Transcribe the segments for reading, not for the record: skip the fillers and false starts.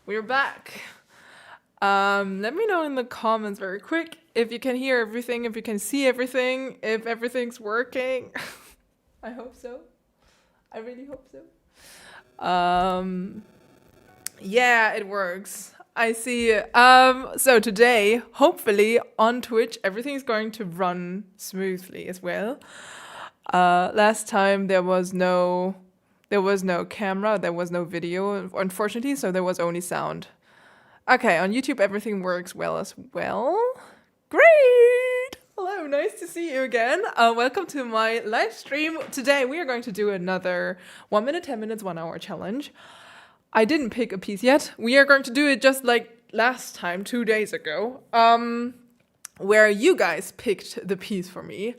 We're back. Let me know in the comments very quick if you can hear everything, if you can see everything, if everything's working. I hope so. I really hope so. Yeah, it works. I see. So today, hopefully on Twitch, everything's going to run smoothly as well. Last time there was no camera, there was no video, unfortunately, so there was only sound. Okay, on YouTube everything works well as well. Great! Hello, nice to see you again. Welcome to my live stream. Today we are going to do another 1 minute, 10 minutes, 1 hour challenge. I didn't pick a piece yet. We are going to do it just like last time, 2 days ago, where you guys picked the piece for me.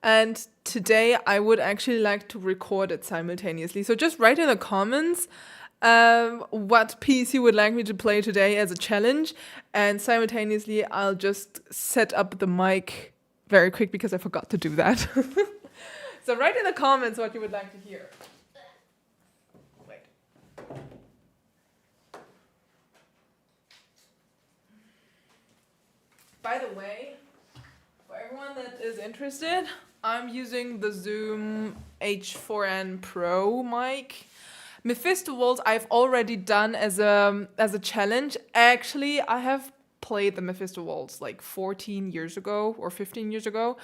And today I would actually like to record it simultaneously. So just write in the comments what piece you would like me to play today as a challenge. And simultaneously I'll just set up the mic very quick because I forgot to do that. So write in the comments what you would like to hear. Wait. By the way, for everyone that is interested, I'm using the Zoom H4n Pro mic. Mephisto Waltz I've already done as a challenge. Actually, I have played the Mephisto Waltz like 14 years ago or 15 years ago.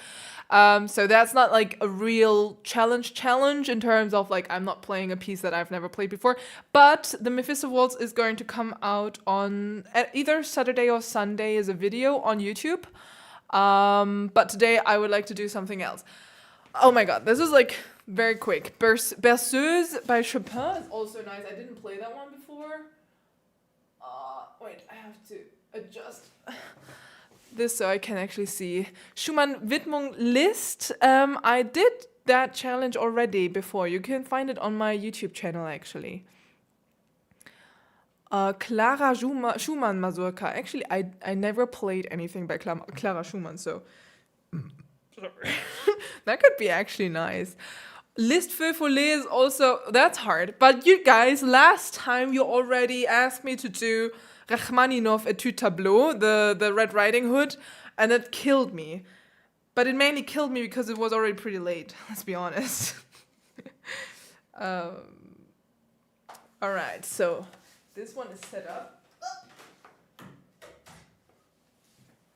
So that's not like a real challenge in terms of like I'm not playing a piece that I've never played before. But the Mephisto Waltz is going to come out on either Saturday or Sunday as a video on YouTube. But today I would like to do something else. Oh my god, this is like very quick. Berceuse by Chopin is also nice. I didn't play that one before. Wait, I have to adjust this so I can actually see. Schumann Widmung Liszt. I did that challenge already before. You can find it on my YouTube channel actually. Clara Schumann Mazurka. Actually, I never played anything by Clara Schumann, so sorry. That could be actually nice. Liszt Feu Follet is also, that's hard. But you guys, last time you already asked me to do Rachmaninov Etude Tableau, the Red Riding Hood, and it killed me. But it mainly killed me because it was already pretty late, let's be honest. Alright, so this one is set up.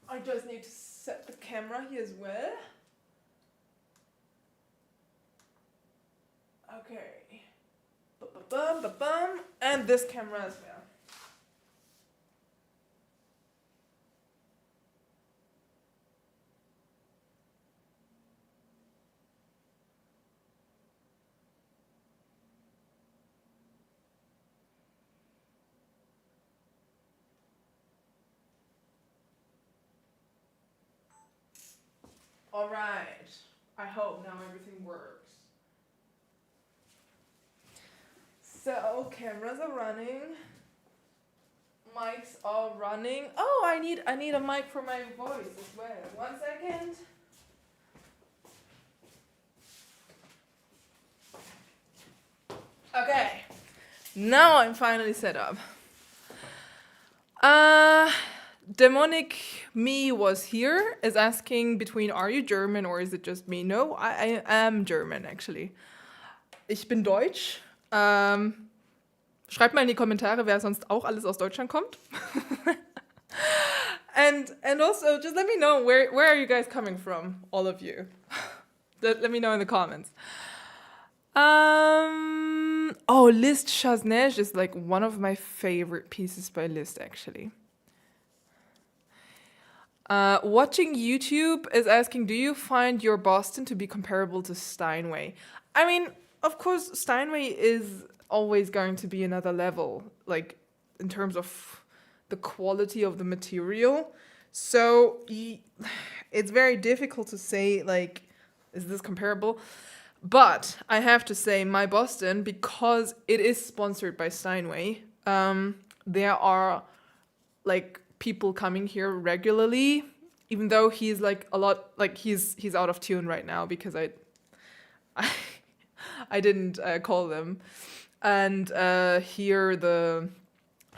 I just need to set the camera here as well. Okay. Ba-ba-bum, ba-bum. And this camera as well. All right. I hope now everything works. So cameras are running. Mics are running. Oh, I need a mic for my voice as well. 1 second. Okay. Now I'm finally set up. Demonic Me was here, is asking between are you German or is it just me? No, I am German actually. Ich bin Deutsch. Schreibt mal in die Kommentare, wer sonst auch alles aus Deutschland kommt. and also just let me know where are you guys coming from, all of you. Let me know in the comments. Oh, Liszt Chasnège is like one of my favorite pieces by Liszt actually. Watching YouTube is asking, do you find your Boston to be comparable to Steinway? I mean, of course, Steinway is always going to be another level, like in terms of the quality of the material. So it's very difficult to say, like, is this comparable? But I have to say, my Boston, because it is sponsored by Steinway, there are like people coming here regularly, even though he's like a lot, like he's out of tune right now because I didn't call them. And here the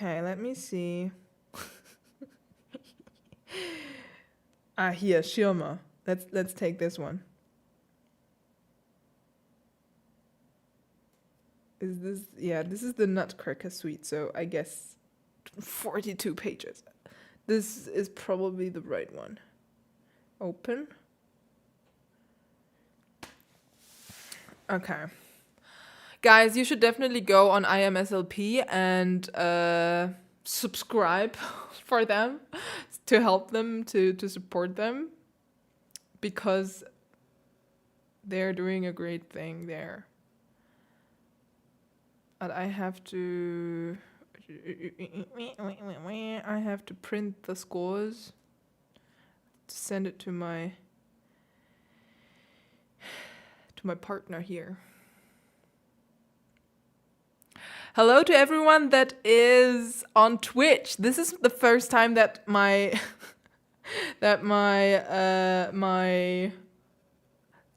Okay, let me see. Here, Schirmer. Let's take this one. Is this, yeah, this is the Nutcracker suite, so I guess 42 pages. This is probably the right one. Open. Okay. Guys, you should definitely go on IMSLP and subscribe for them to help them, to support them, because they're doing a great thing there. And I have to print the scores to send it to my partner here. Hello to everyone that is on Twitch. This is the first time that my my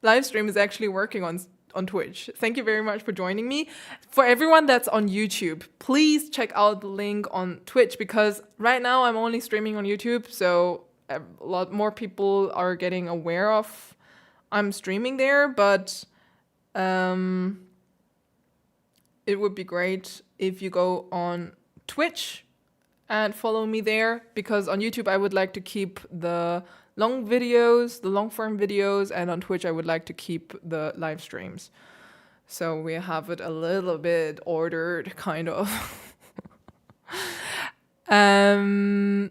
live stream is actually working on Twitch. Thank you very much for joining me. For everyone that's on YouTube, please check out the link on Twitch, because right now I'm only streaming on YouTube, so a lot more people are getting aware of I'm streaming there, but it would be great if you go on Twitch and follow me there, because on YouTube I would like to keep the long videos, the long form videos, and on Twitch I would like to keep the live streams. So we have it a little bit ordered, kind of. And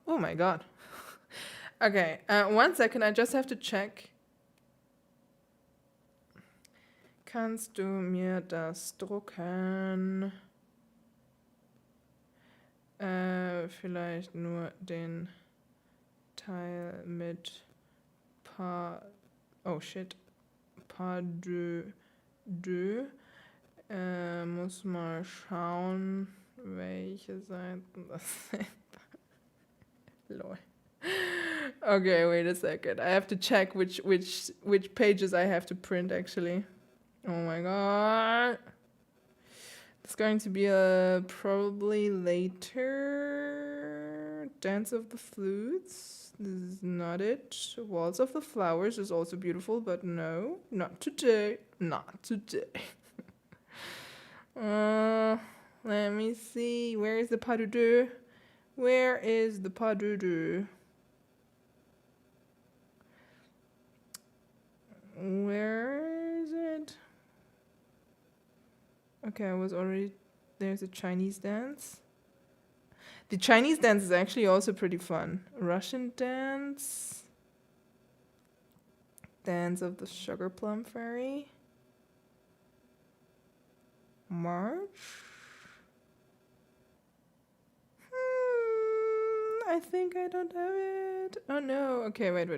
oh my god. Okay, 1 second, I just have to check. Kannst du mir das drucken? Vielleicht nur den Teil mit oh shit, pas deux. Muss mal schauen, welche Seiten das sind. Lol. Okay, wait a second. I have to check which pages I have to print, actually. Oh my god. It's going to be probably later. Dance of the Flutes. This is not it. Waltz of the Flowers is also beautiful, but no, not today. Not today. Let me see. Where is the pas de deux? Where is the pas de deux? Where is it? Okay, I was already... There's a Chinese dance. The Chinese dance is actually also pretty fun. Russian dance. Dance of the Sugar Plum Fairy. March. I think I don't have it. Oh no. Okay, wait.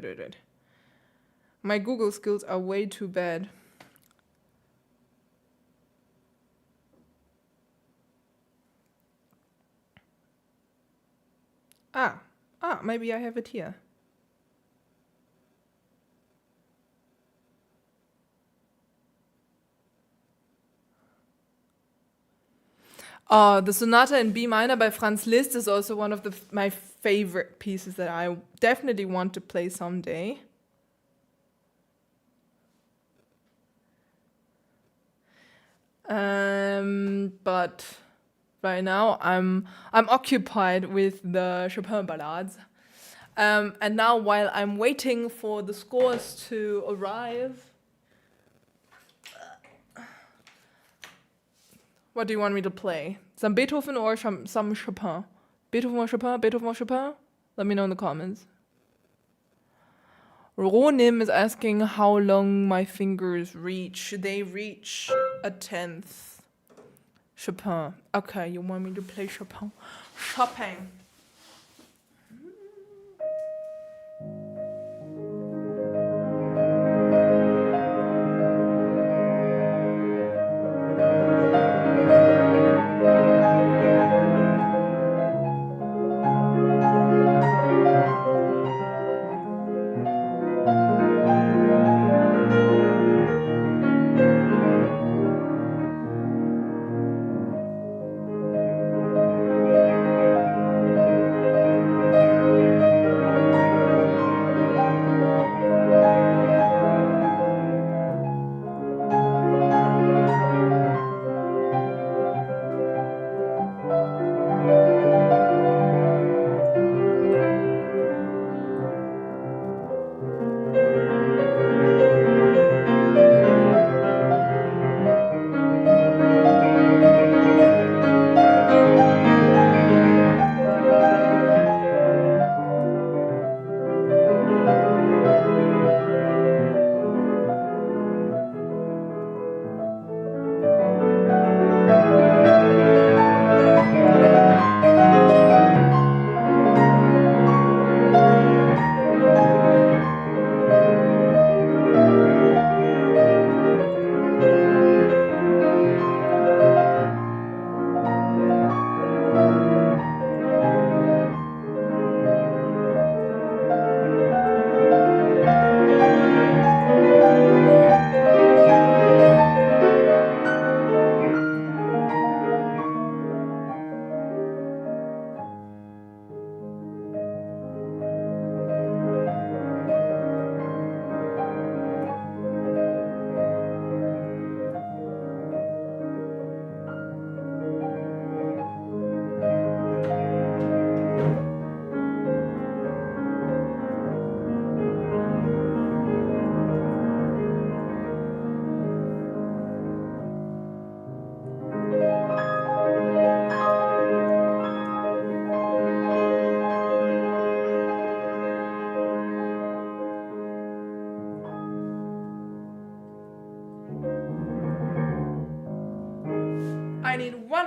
My Google skills are way too bad. Maybe I have it here. The Sonata in B minor by Franz Liszt is also one of my favorite pieces that I definitely want to play someday. But right now I'm occupied with the Chopin ballades. And now, while I'm waiting for the scores to arrive, what do you want me to play? Some Beethoven or some Chopin? Beethoven or Chopin? Beethoven or Chopin? Let me know in the comments. Ronim is asking how long my fingers reach. They reach a 10th. Chopin. Okay, you want me to play Chopin? Chopin.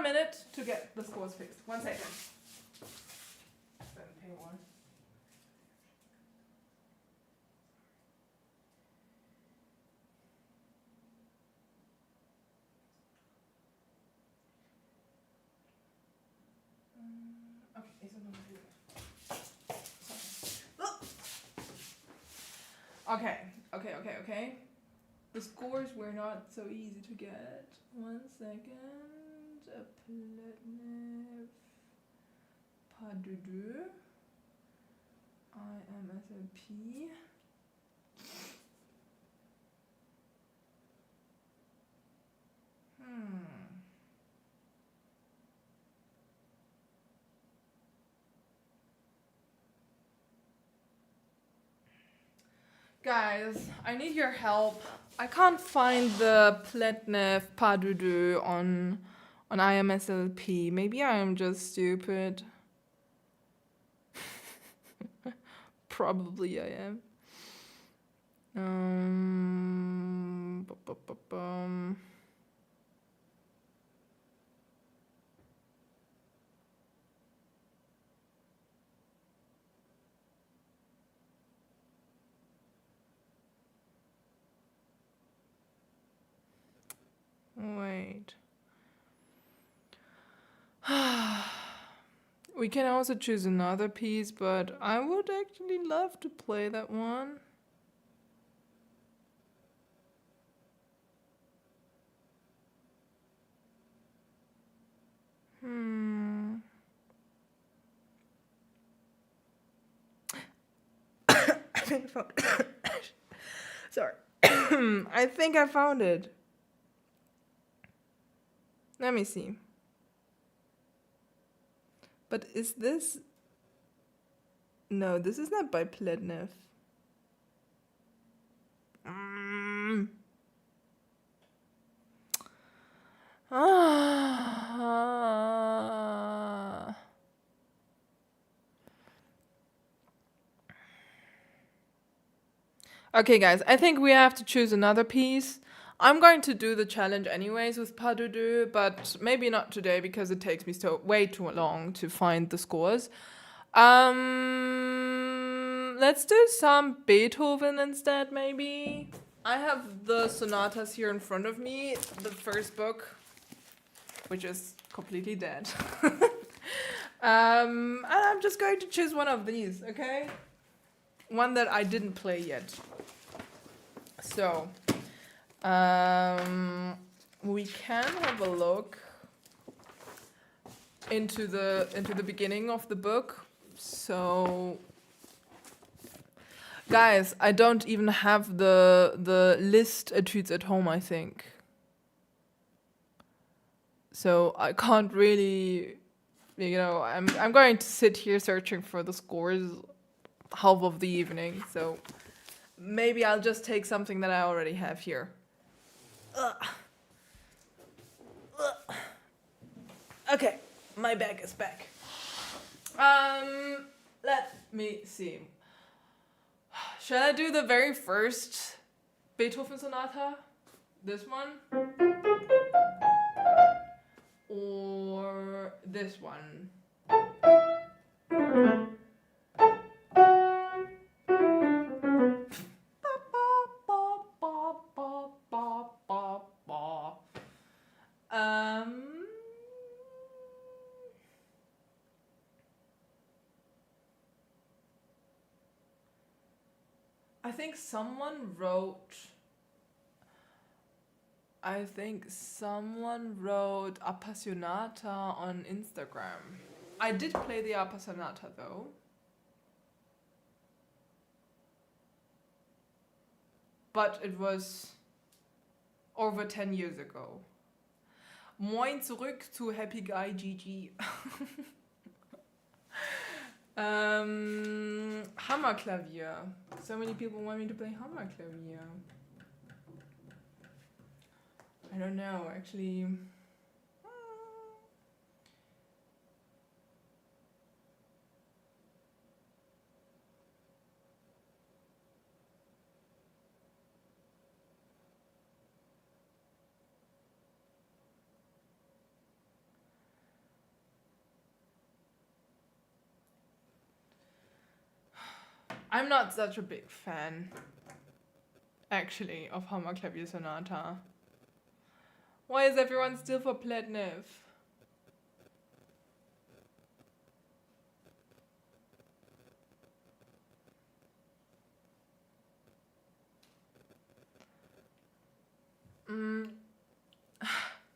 minute to get the scores fixed. 1 second. Pay one. Okay. The scores were not so easy to get. 1 second. A Pletnev, pas de deux. IMSLP. Guys, I need your help. I can't find the Pletnev pas de deux on IMSLP. Maybe I am just stupid. Probably I am. Wait. We can also choose another piece, but I would actually love to play that one. I think I found Sorry. I think I found it. Let me see. But is this... No, this is not by Pletnev. Okay, guys, I think we have to choose another piece. I'm going to do the challenge anyways with pas de deux, but maybe not today because it takes me way too long to find the scores. Let's do some Beethoven instead, maybe. I have the sonatas here in front of me, the first book, which is completely dead. And I'm just going to choose one of these, okay? One that I didn't play yet. So, we can have a look into the beginning of the book. So, guys, I don't even have the list etudes at home, I think. So I can't really, I'm going to sit here searching for the scores half of the evening. So maybe I'll just take something that I already have here. Okay, my bag is back. Let me see. Shall I do the very first Beethoven sonata? This one? Or this one? I think someone wrote Appassionata on Instagram. I did play the Appassionata though. But it was over 10 years ago. Moin zurück zu Happy Guy GG. Hammerklavier. So many people want me to play Hammerklavier. I don't know, actually. I'm not such a big fan, actually, of Hamburg Klavier Sonata. Why is everyone still for Pletnev?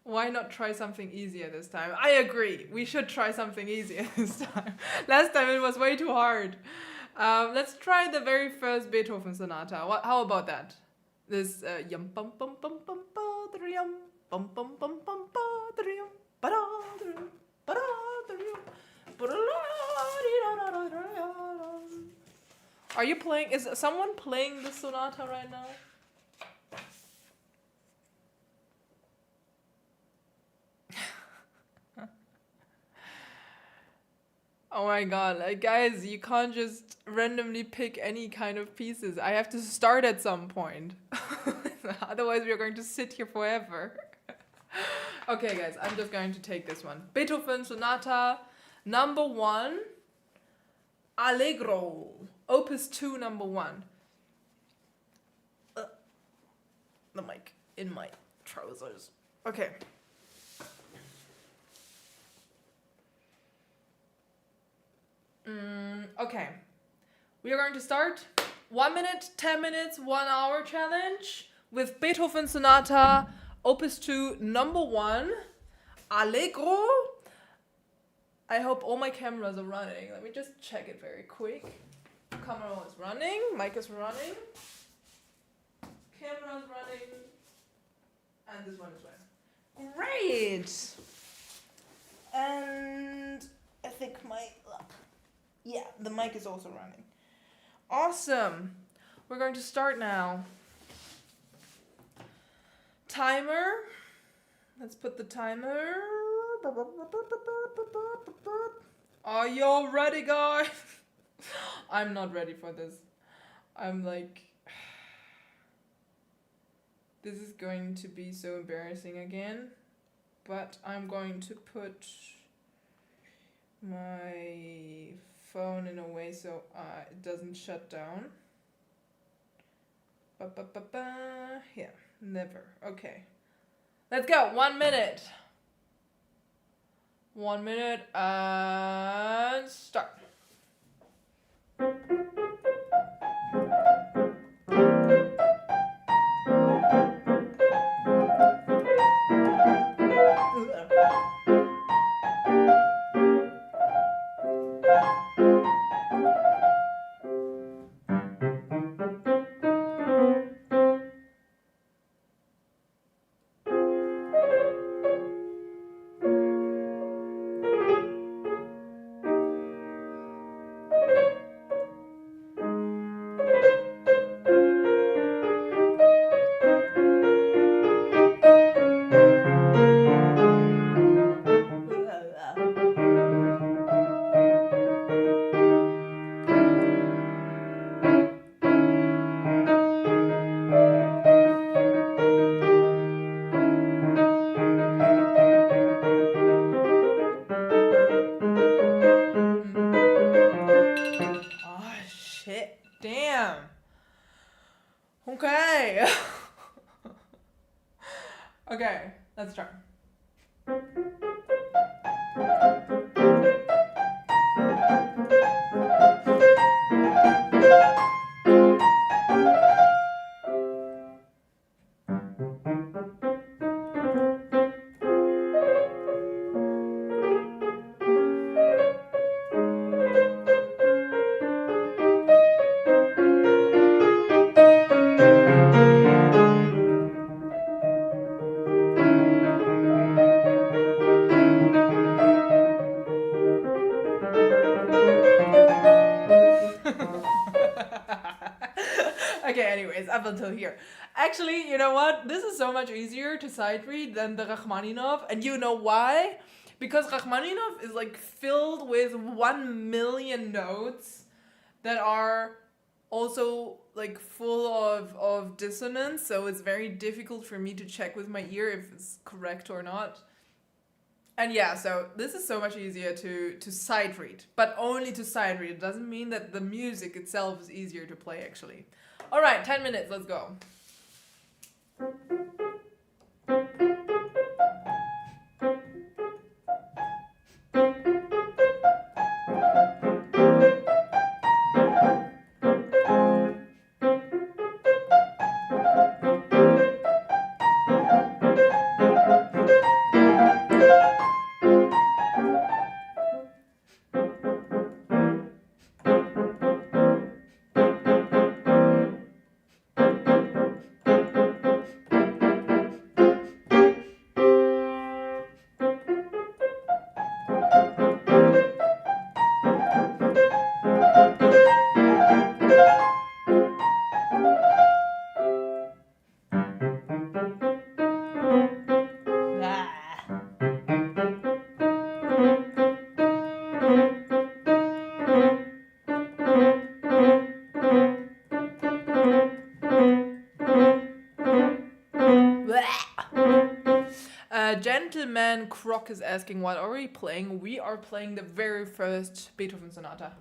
Why not try something easier this time? I agree. We should try something easier this time. Last time it was way too hard. Let's try the very first Beethoven sonata. How about that? This yum bum bum bum bum ba da yum bum bum bum bum ba da yum ba da yum ba da yum ba da yum. Are you playing? Is someone playing the sonata right now? Oh my god, like, guys, you can't just randomly pick any kind of pieces. I have to start at some point. Otherwise, we are going to sit here forever. Okay, guys, I'm just going to take this one. Beethoven Sonata number 1, Allegro, Opus 2, number 1. The mic in my trousers. Okay. Okay, we are going to start 1 minute, 10 minutes, 1 hour challenge with Beethoven Sonata, Opus 2, number 1, Allegro. I hope all my cameras are running. Let me just check it very quick. Camera is running, mic is running, camera is running, and this one is running. Great! And I think yeah, the mic is also running. Awesome. We're going to start now. Timer. Let's put the timer. Are you ready, guys? I'm not ready for this. I'm like... This is going to be so embarrassing again. But I'm going to put my phone in a way so it doesn't shut down. Yeah, never. Okay. Let's go. 1 minute. 1 minute and start. Damn. Okay. Okay, let's try. Okay, anyways, up until here. Actually, you know what? This is so much easier to sight read than the Rachmaninoff. And you know why? Because Rachmaninoff is like filled with 1 million notes that are also like full of dissonance. So it's very difficult for me to check with my ear if it's correct or not. And yeah, so this is so much easier to sight read, but only to sight read. It doesn't mean that the music itself is easier to play, actually. All right, 10 minutes, let's go. Gentleman Croc is asking, what are we playing? We are playing the very first Beethoven Sonata.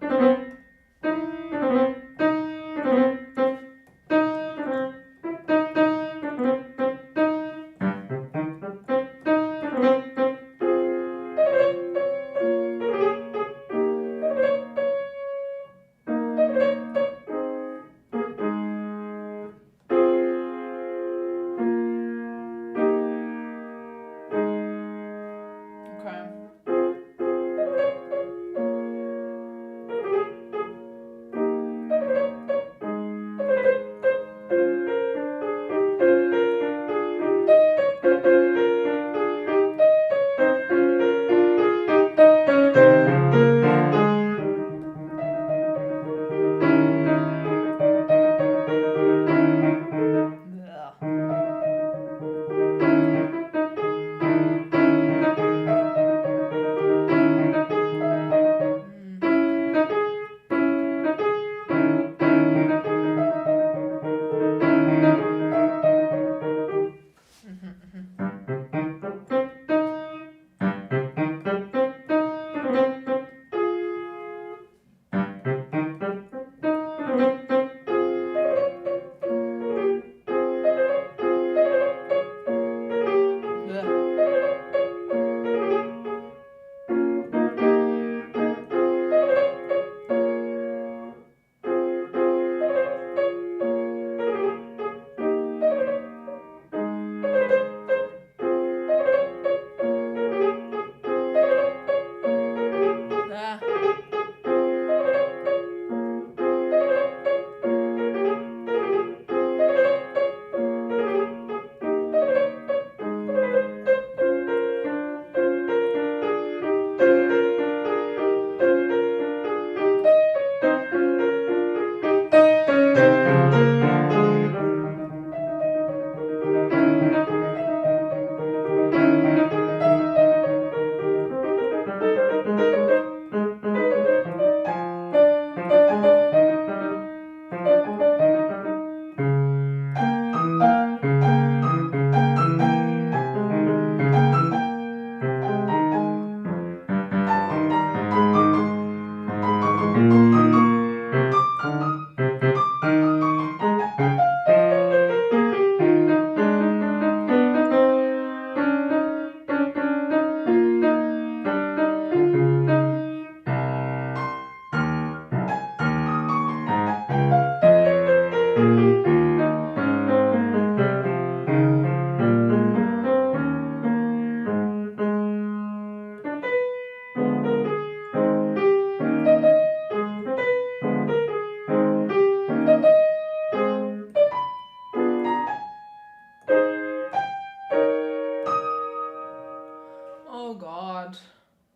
Oh God.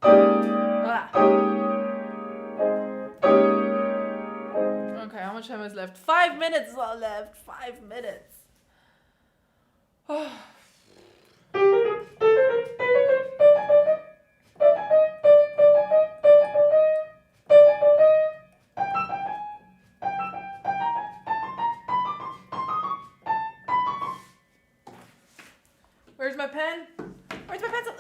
Ah. Okay, how much time is left? 5 minutes are left. 5 minutes. Oh. Where's my pen? Where's my pencil?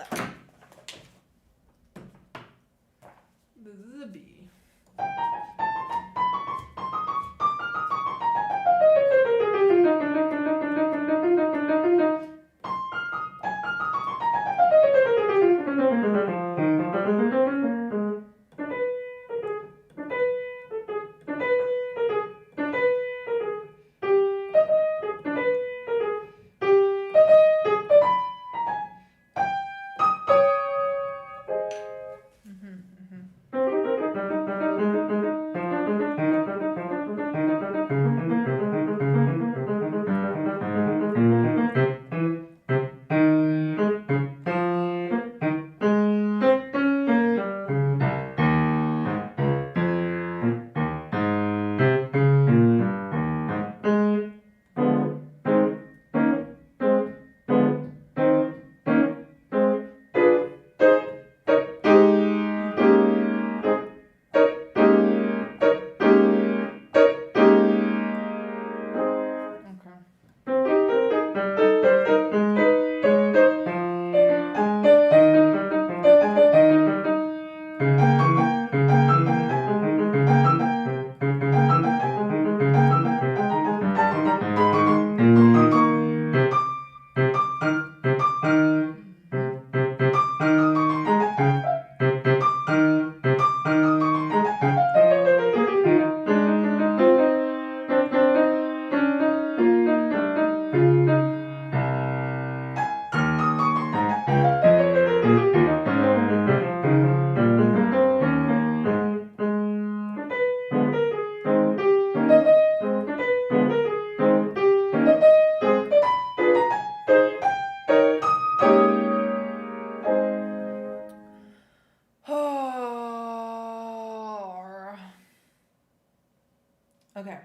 Okay.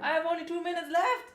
I have only 2 minutes left.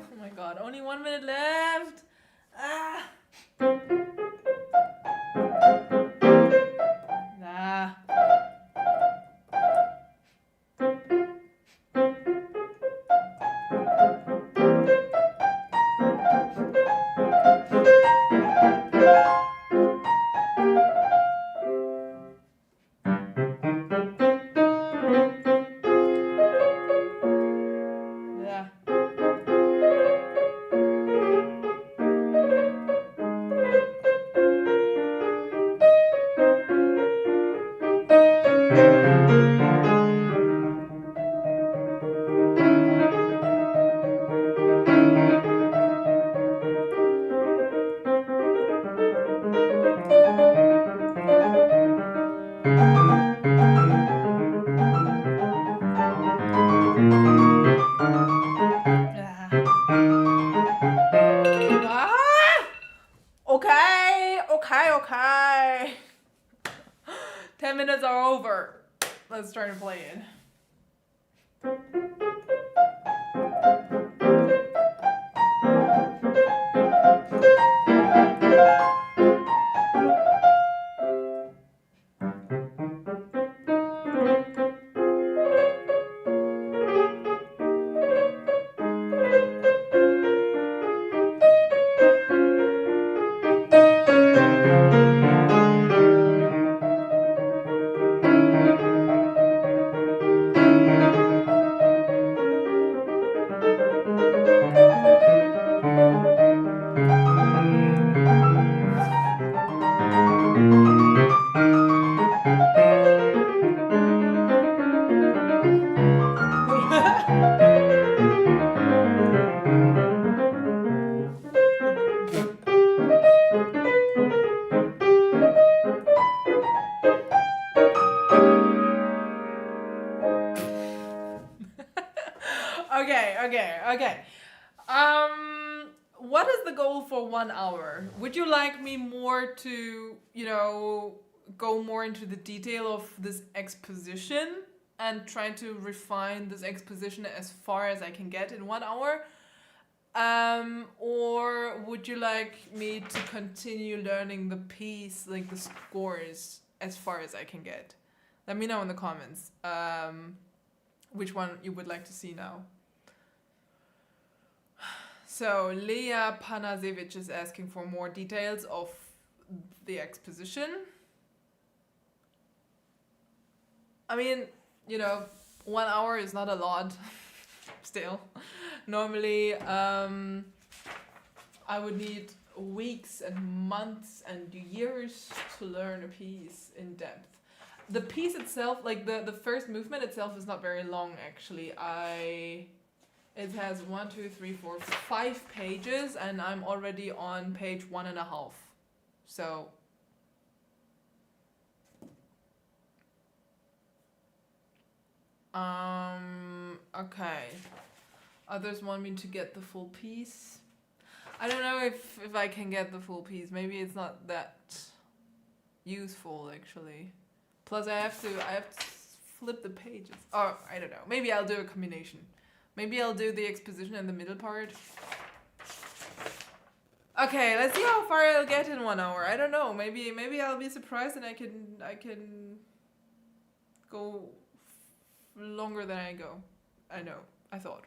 Oh my god, only 1 minute left. Ah. Nah. Yeah. Ah! Okay, okay. 10 minutes are over. Let's try to play it. Okay. What is the goal for 1 hour? Would you like me more to, go more into the detail of this exposition and try to refine this exposition as far as I can get in 1 hour? Or would you like me to continue learning the piece, like the scores, as far as I can get? Let me know in the comments which one you would like to see now. So Leah Panasevich is asking for more details of the exposition. I mean, 1 hour is not a lot. still. Normally, I would need weeks and months and years to learn a piece in depth. The piece itself, like the first movement itself, is not very long actually. It has 1, 2, 3, 4, 5 pages, and I'm already on page 1.5. So okay. Others want me to get the full piece. I don't know if I can get the full piece. Maybe it's not that useful actually. Plus I have to flip the pages. Or I don't know. Maybe I'll do a combination. Maybe I'll do the exposition in the middle part. Okay, let's see how far I'll get in 1 hour. I don't know. Maybe I'll be surprised and I can go longer than I go. I thought.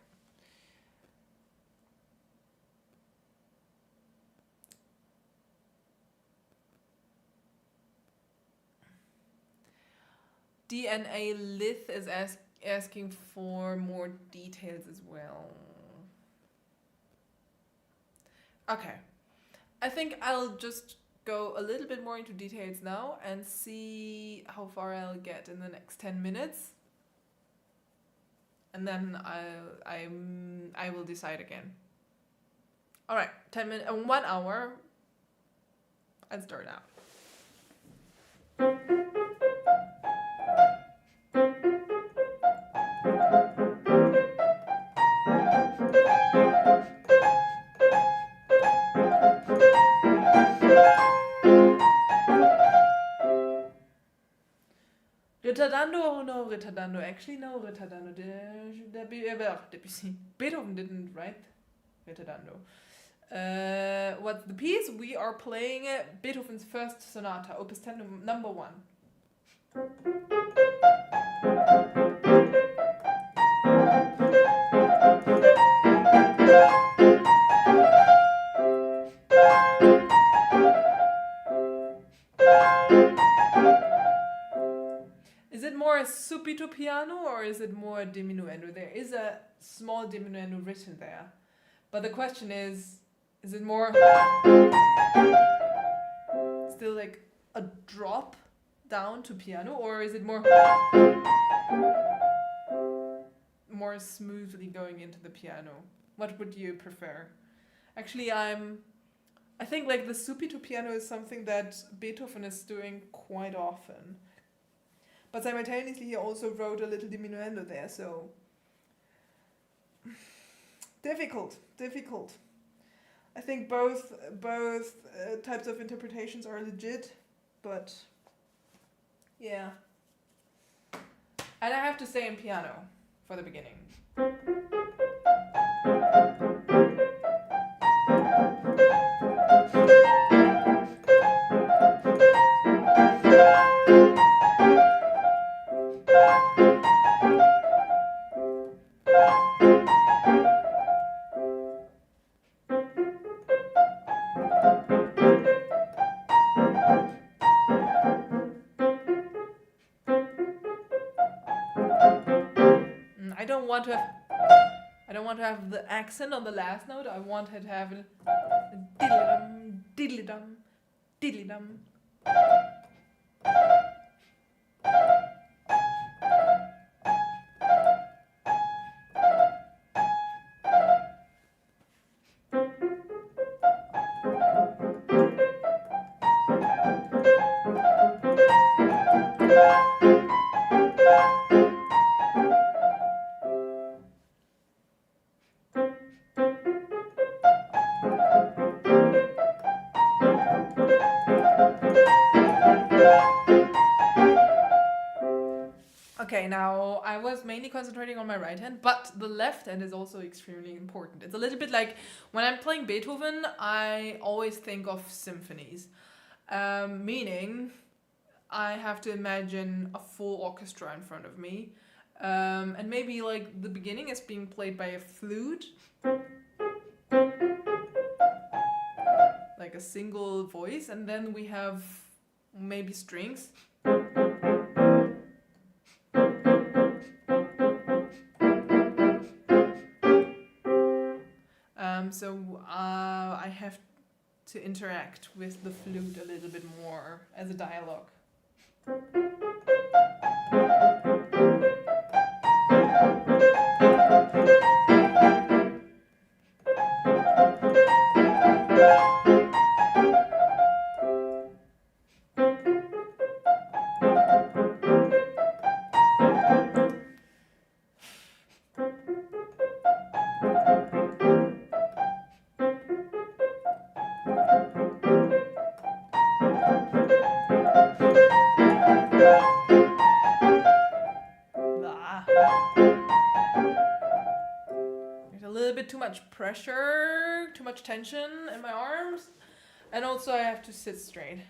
DNA Lith is asking for more details as well. Okay. I think I'll just go a little bit more into details now and see how far I'll get in the next 10 minutes. And then I will decide again. All right, 10 minutes, 1 hour. Let's start now. Ritardando, oh no, Ritardando. Actually, no, Ritardando. Beethoven didn't write Ritardando. What's the piece? We are playing Beethoven's First Sonata, Opus 10, number 1. Is it more a subito piano or is it more a diminuendo? There is a small diminuendo written there. But the question is it more still like a drop down to piano, or is it more smoothly going into the piano? What would you prefer? Actually, I think like the subito piano is something that Beethoven is doing quite often. But simultaneously, he also wrote a little diminuendo there, so difficult. I think both types of interpretations are legit, but yeah. And I have to stay in piano for the beginning. I don't want to have the accent on the last note. I want it to have a diddly-dum, diddly-dum, diddly-dum. Okay, now I was mainly concentrating on my right hand, but the left hand is also extremely important. It's a little bit like when I'm playing Beethoven, I always think of symphonies, meaning I have to imagine a full orchestra in front of me, and maybe like the beginning is being played by a flute, like a single voice, and then we have maybe strings. So I have to interact with the flute a little bit more as a dialogue. There's a little bit too much pressure, too much tension in my arms, and also I have to sit straight.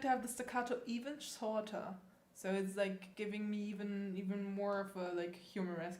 To have the staccato even shorter, so it's like giving me even more of a like humorous.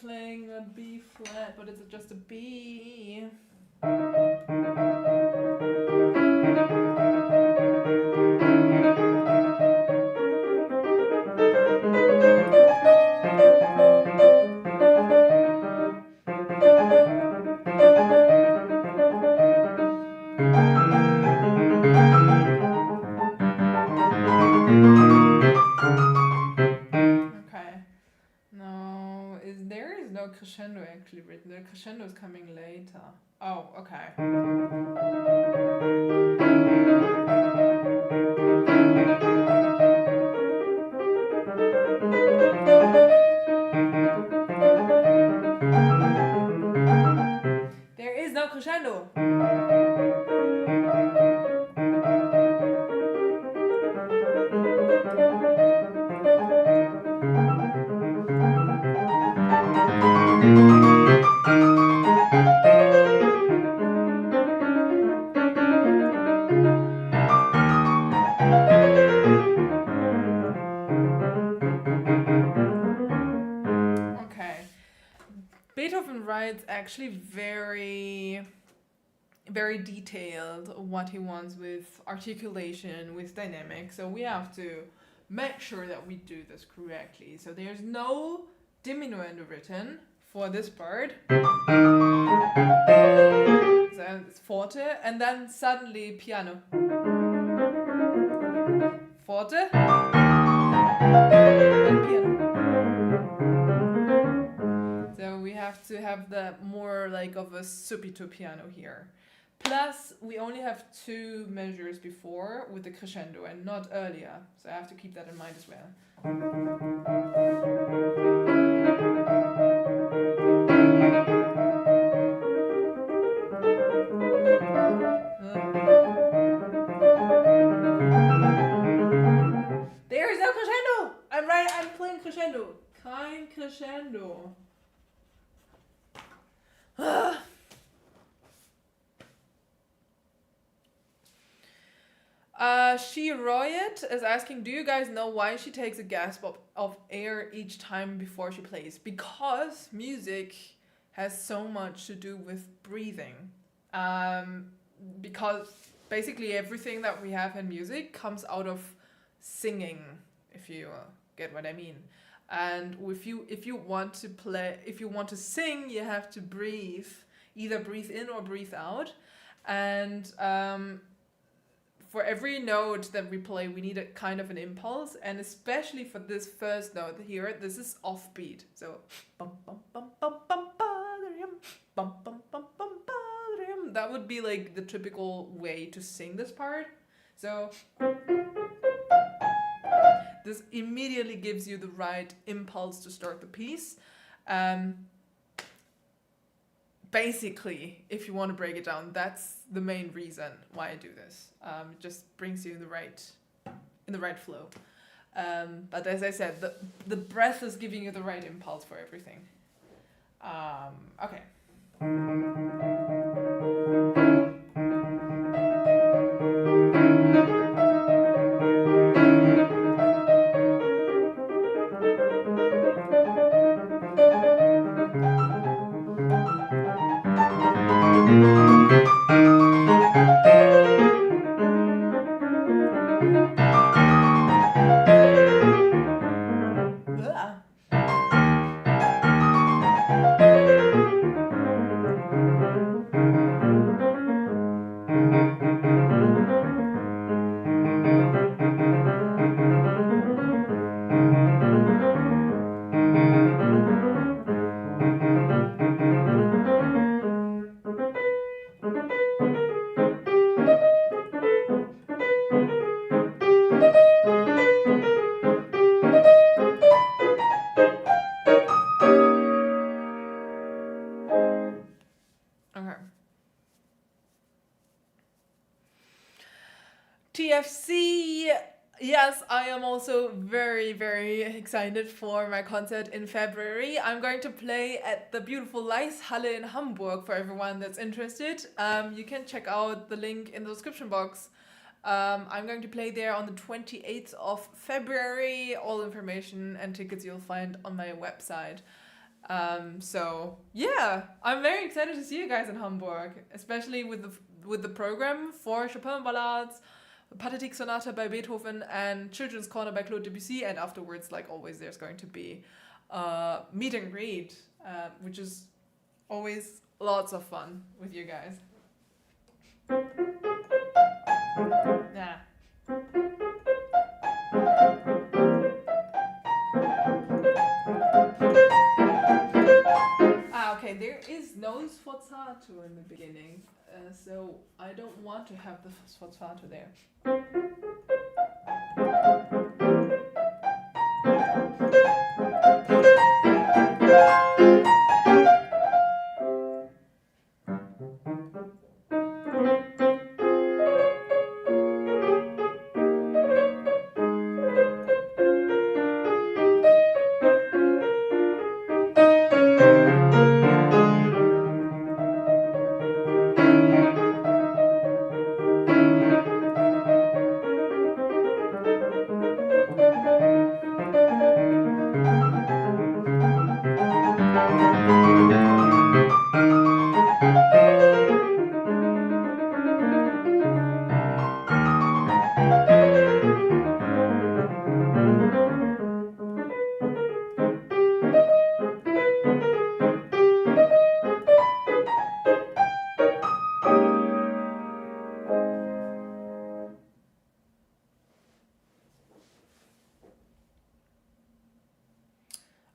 Playing a B flat, but it's just a B. No crescendo actually written. The crescendo is coming later. Oh, okay. There is no crescendo. Beethoven writes actually very detailed what he wants with articulation, with dynamics. So we have to make sure that we do this correctly. So there's no diminuendo written for this part. So it's forte, and then suddenly piano. Forte, and piano. So we have to have the more like of a subito piano here. Plus, we only have 2 measures before with the crescendo and not earlier. So I have to keep that in mind as well. There is no crescendo! I'm right, I'm playing crescendo. Kein crescendo. She Royet is asking, do you guys know why she takes a gasp of air each time before she plays? Because music has so much to do with breathing. Because basically everything that we have in music comes out of singing, if you get what I mean. And if you want to sing, you have to breathe, either breathe in or breathe out. And for every note that we play, we need a kind of an impulse, and especially for this first note here, this is offbeat. So bum bum bum bum bum bum bum bum bum that would be like the typical way to sing this part. So this immediately gives you the right impulse to start the piece. Basically, if you want to break it down, that's the main reason why I do this. It just brings you in the right flow. But as I said, the breath is giving you the right impulse for everything. Okay. TFC, yes, I am also very, very excited for my concert in February. I'm going to play at the beautiful LAEISZHALLE in Hamburg for everyone that's interested. You can check out the link in the description box. I'm going to play there on the 28th of February. All information and tickets you'll find on my website. So yeah, I'm very excited to see you guys in Hamburg, especially with the program for Chopin Ballades, Pathetique Sonata by Beethoven, and Children's Corner by Claude Debussy. And afterwards, like always, there's going to be meet and greet, which is always lots of fun with you guys. Yeah. Okay, there is no sforzato in the beginning, so I don't want to have the sforzato there.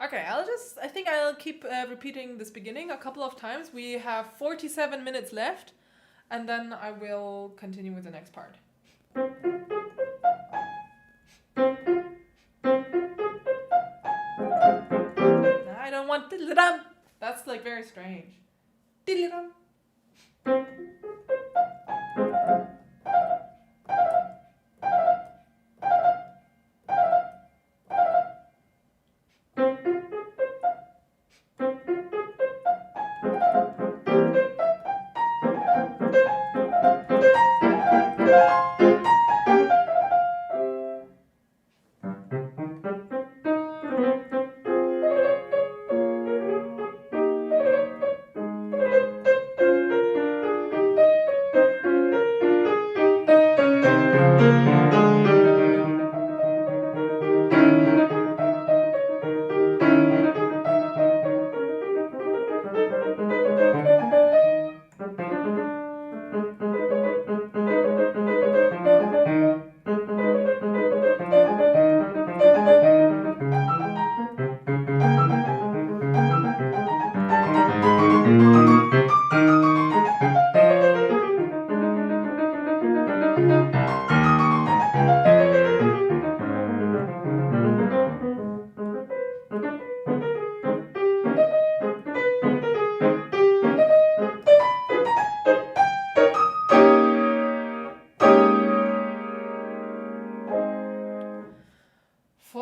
Okay, I think I'll keep repeating this beginning a couple of times. We have 47 minutes left, and then I will continue with the next part. I don't want diddle-dum. That's like very strange. Diddle-dum.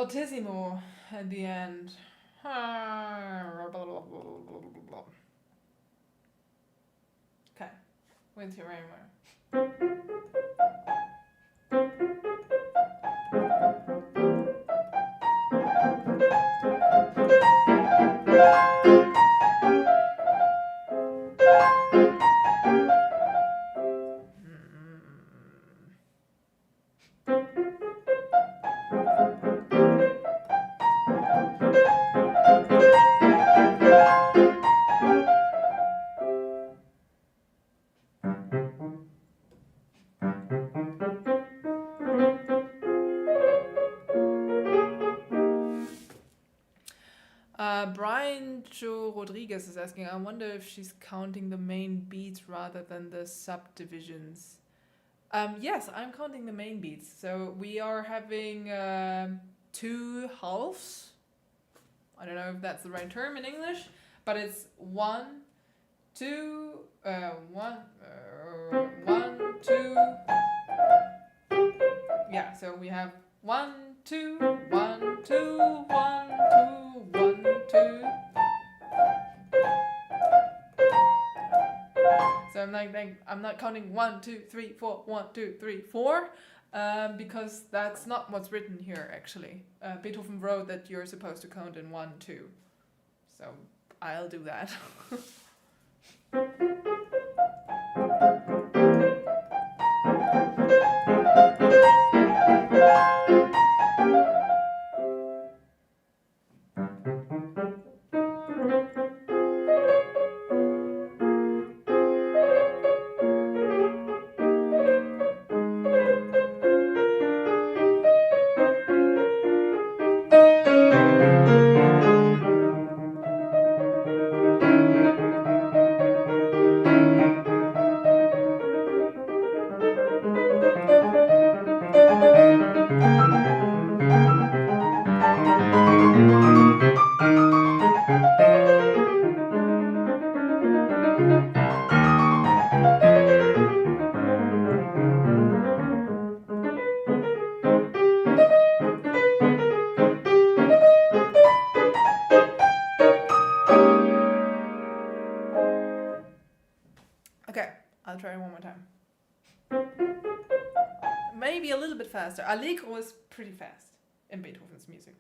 fortissimo at the end. Okay, with your hammer. Brian Joe Rodriguez is asking, I wonder if she's counting the main beats rather than the subdivisions. Yes, I'm counting the main beats. So we are having 2 halves. I don't know if that's the right term in English, but it's 1, 2, 1, 2. Yeah, so we have 1, 2, 1, 2, 1, 2, 1, 2. So I'm not counting 1, 2, 3, 4, 1, 2, 3, 4, because that's not what's written here actually. Beethoven wrote that you're supposed to count in 1, 2. So I'll do that. Okay, I'll try one more time. Maybe a little bit faster. Allegro is pretty fast in Beethoven's music.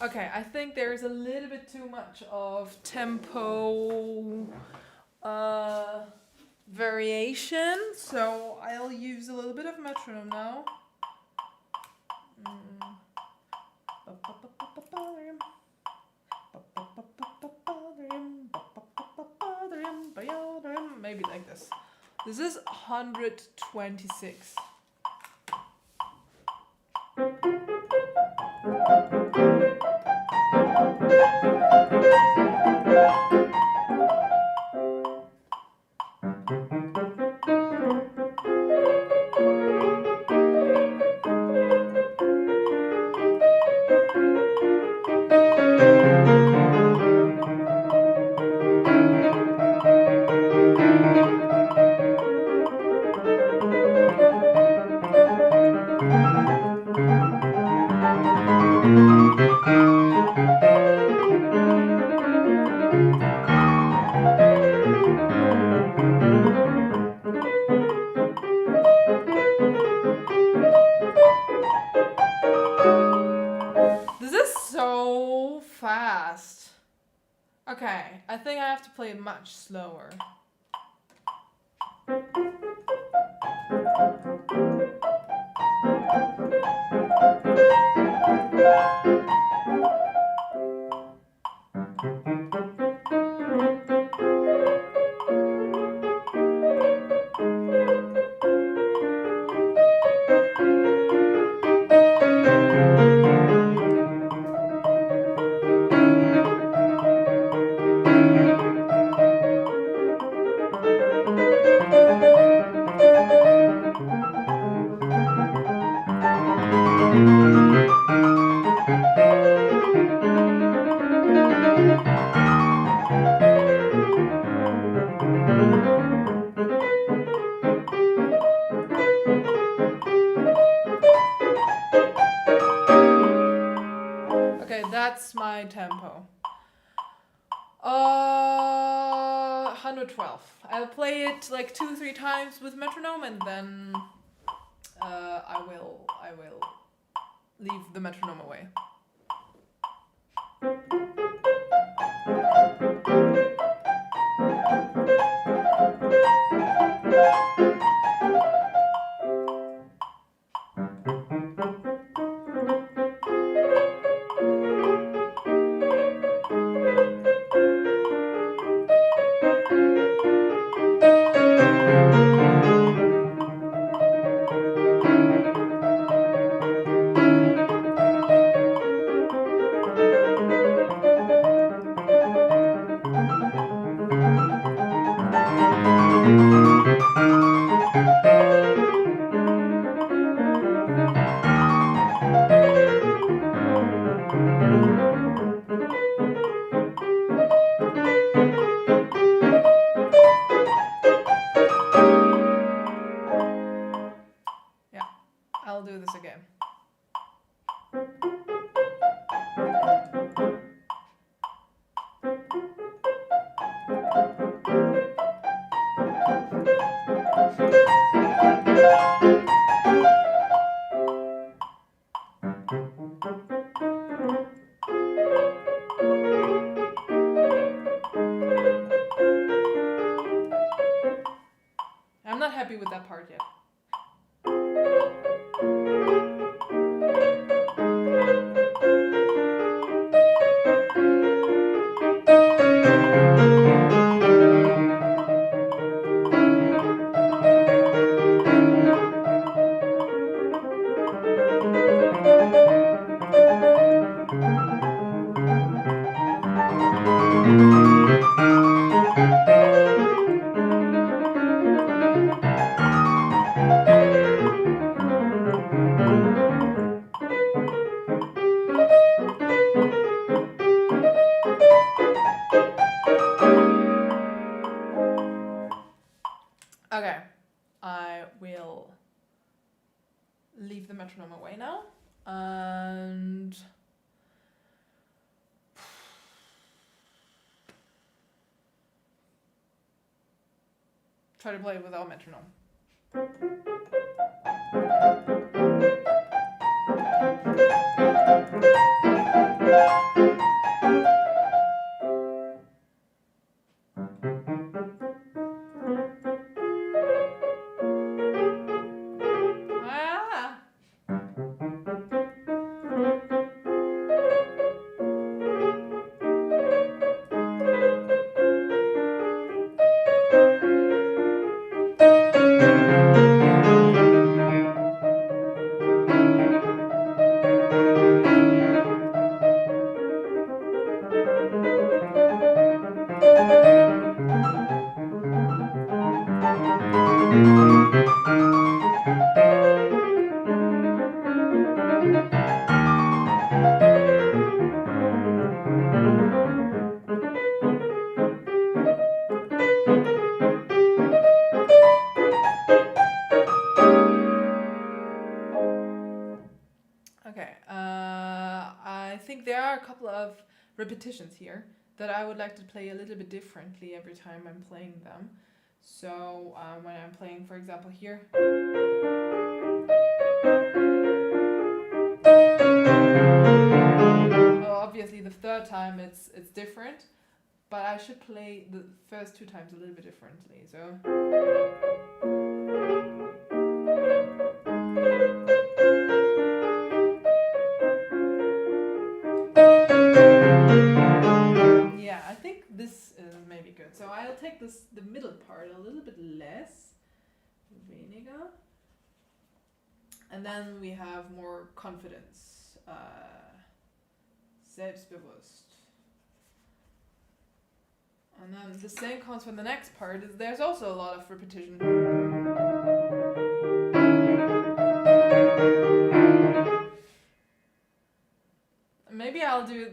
Okay, I think there's a little bit too much of tempo variation, so I'll use a little bit of metronome now. Maybe like this. This is 126. I think I have to play it much slower. Okay, that's my tempo. 112. I'll play it like 2-3 times with metronome, and then I will leave the metronome away. I'll do this again. I'm not happy with that part yet. Okay, I will leave the metronome away now and try to play it without metronome. Okay, I think there are a couple of repetitions here that I would like to play a little bit differently every time I'm playing them. So when I'm playing, for example, here. Well, obviously the third time it's different, But I should play the first 2 times a little bit differently. So. Yeah, I think this is maybe good. So I'll take the middle part a little bit less. Weniger. And then we have more confidence. Selbstbewusst. And then the same comes for the next part. Is there's also a lot of repetition. Maybe I'll do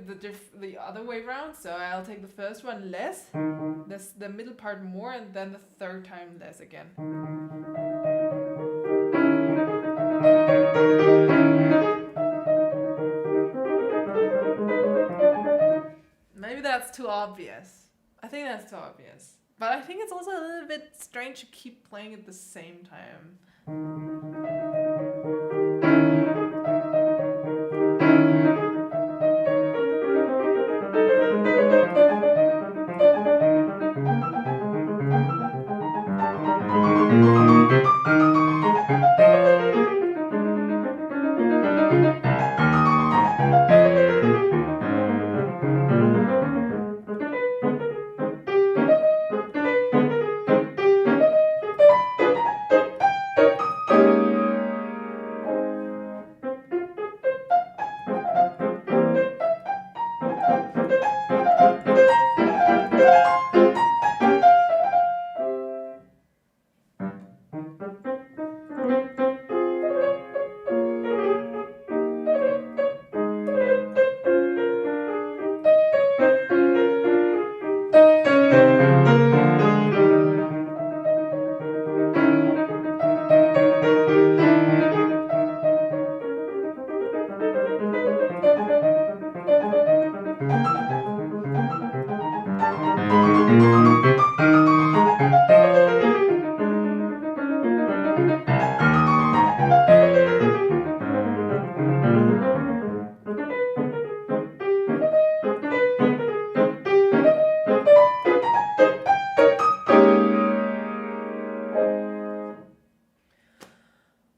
the other way around. So I'll take the first one less, the middle part more, and then the third time less again. Maybe that's too obvious. I think that's too obvious. But I think it's also a little bit strange to keep playing at the same time.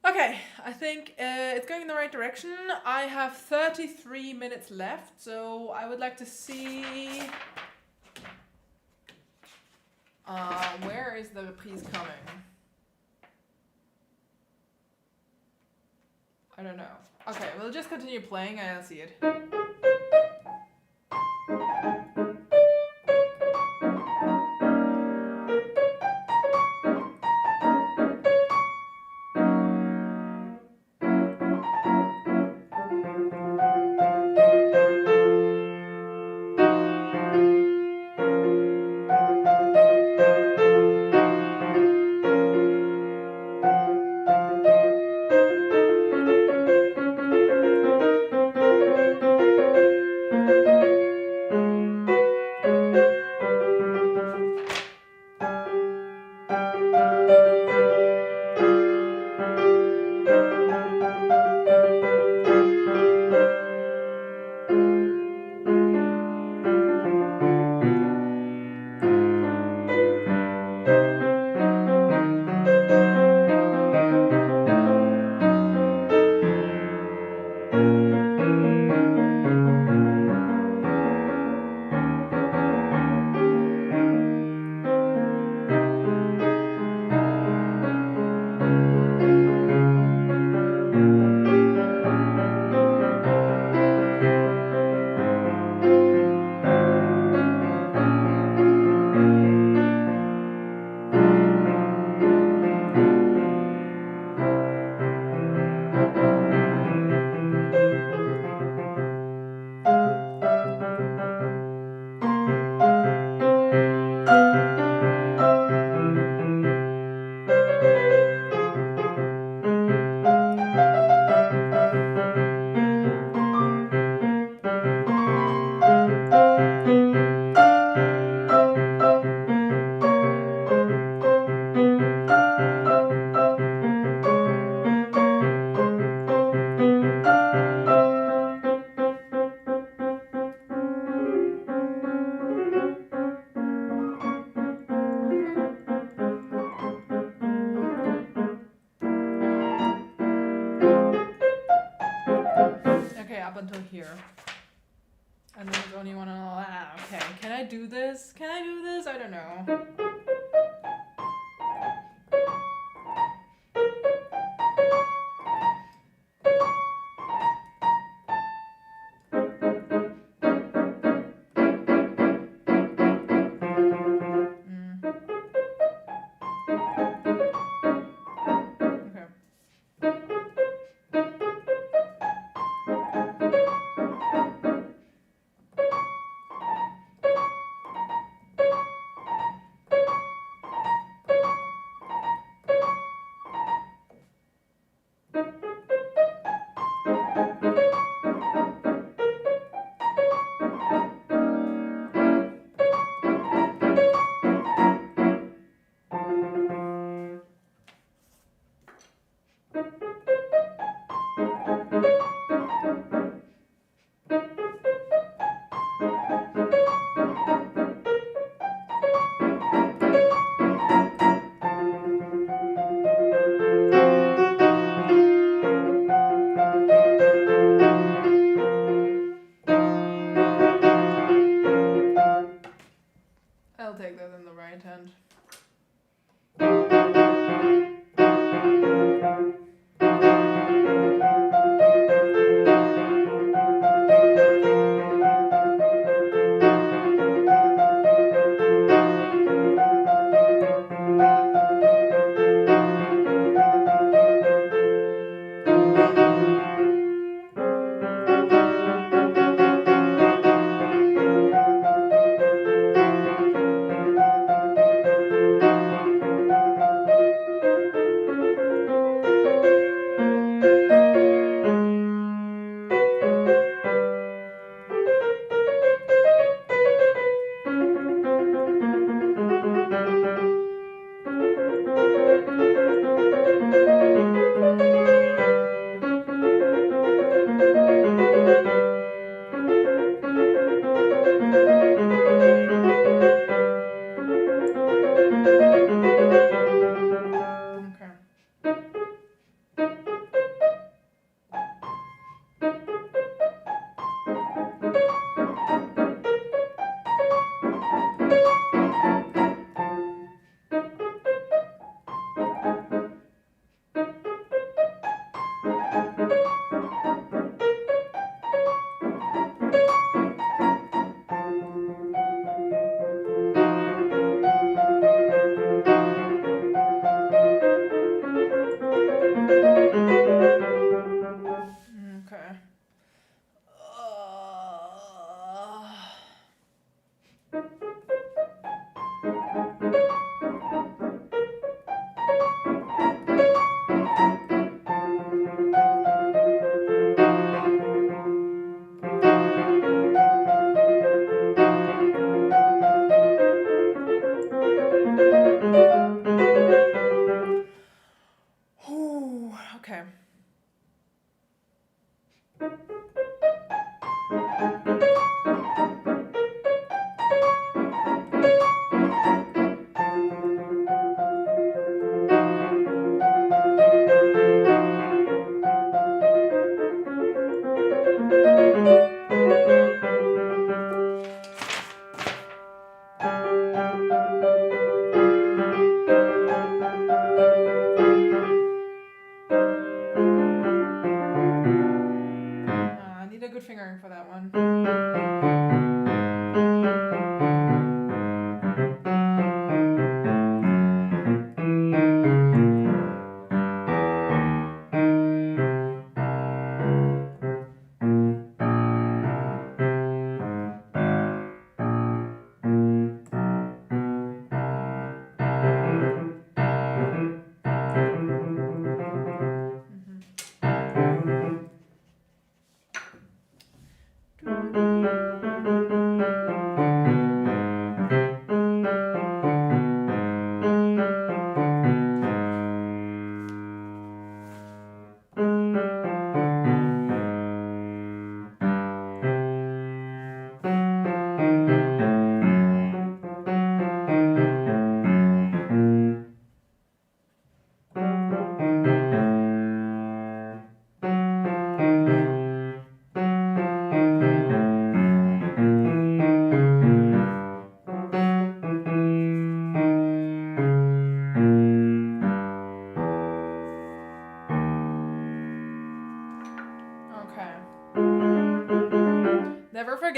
Okay, I think it's going in the right direction. I have 33 minutes left, so I would like to see where is the reprise coming? I don't know. Okay, we'll just continue playing and I'll see it.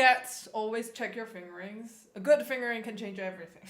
Cats, always check your fingerings. A good fingering can change everything.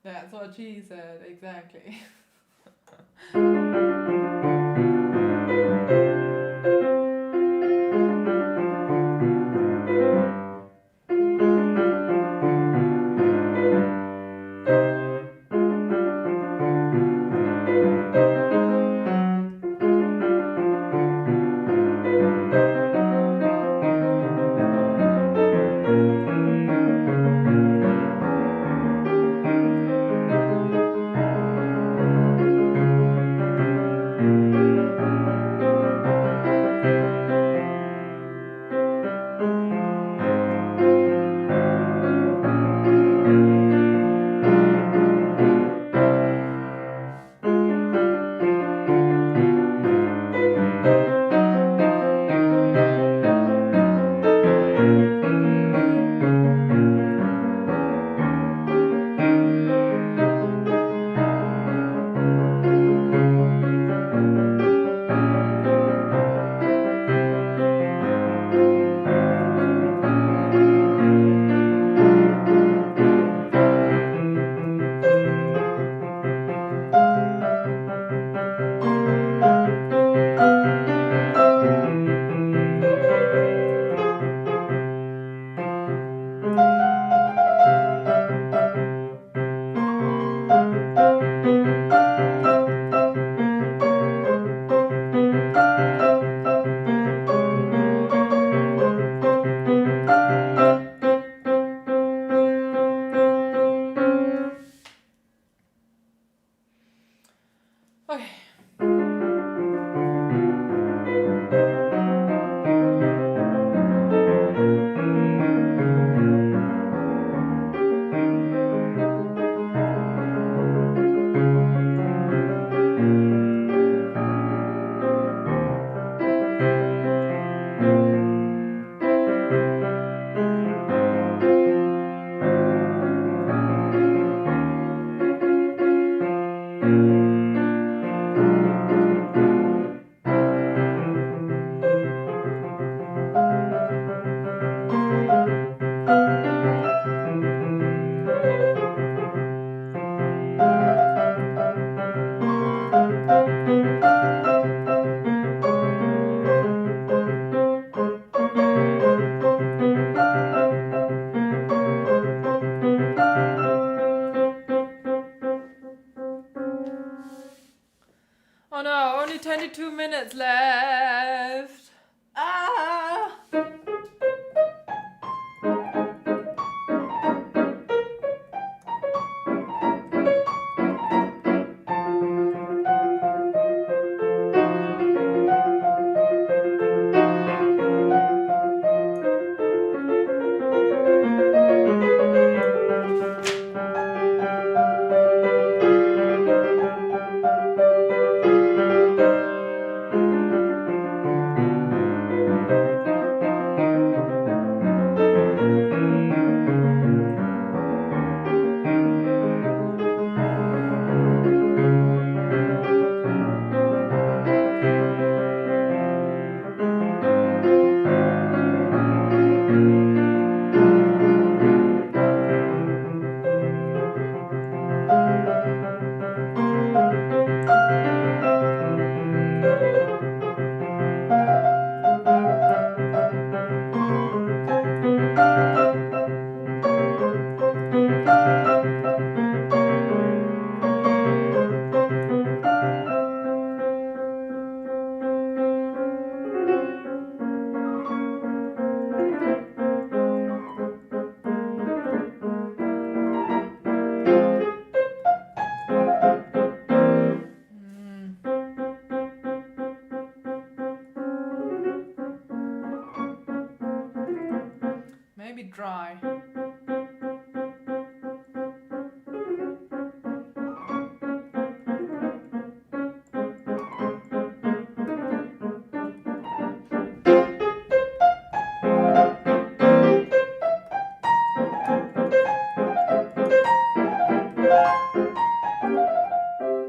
That's what she said, exactly. Okay. Oh no, only 22 minutes left. Ah!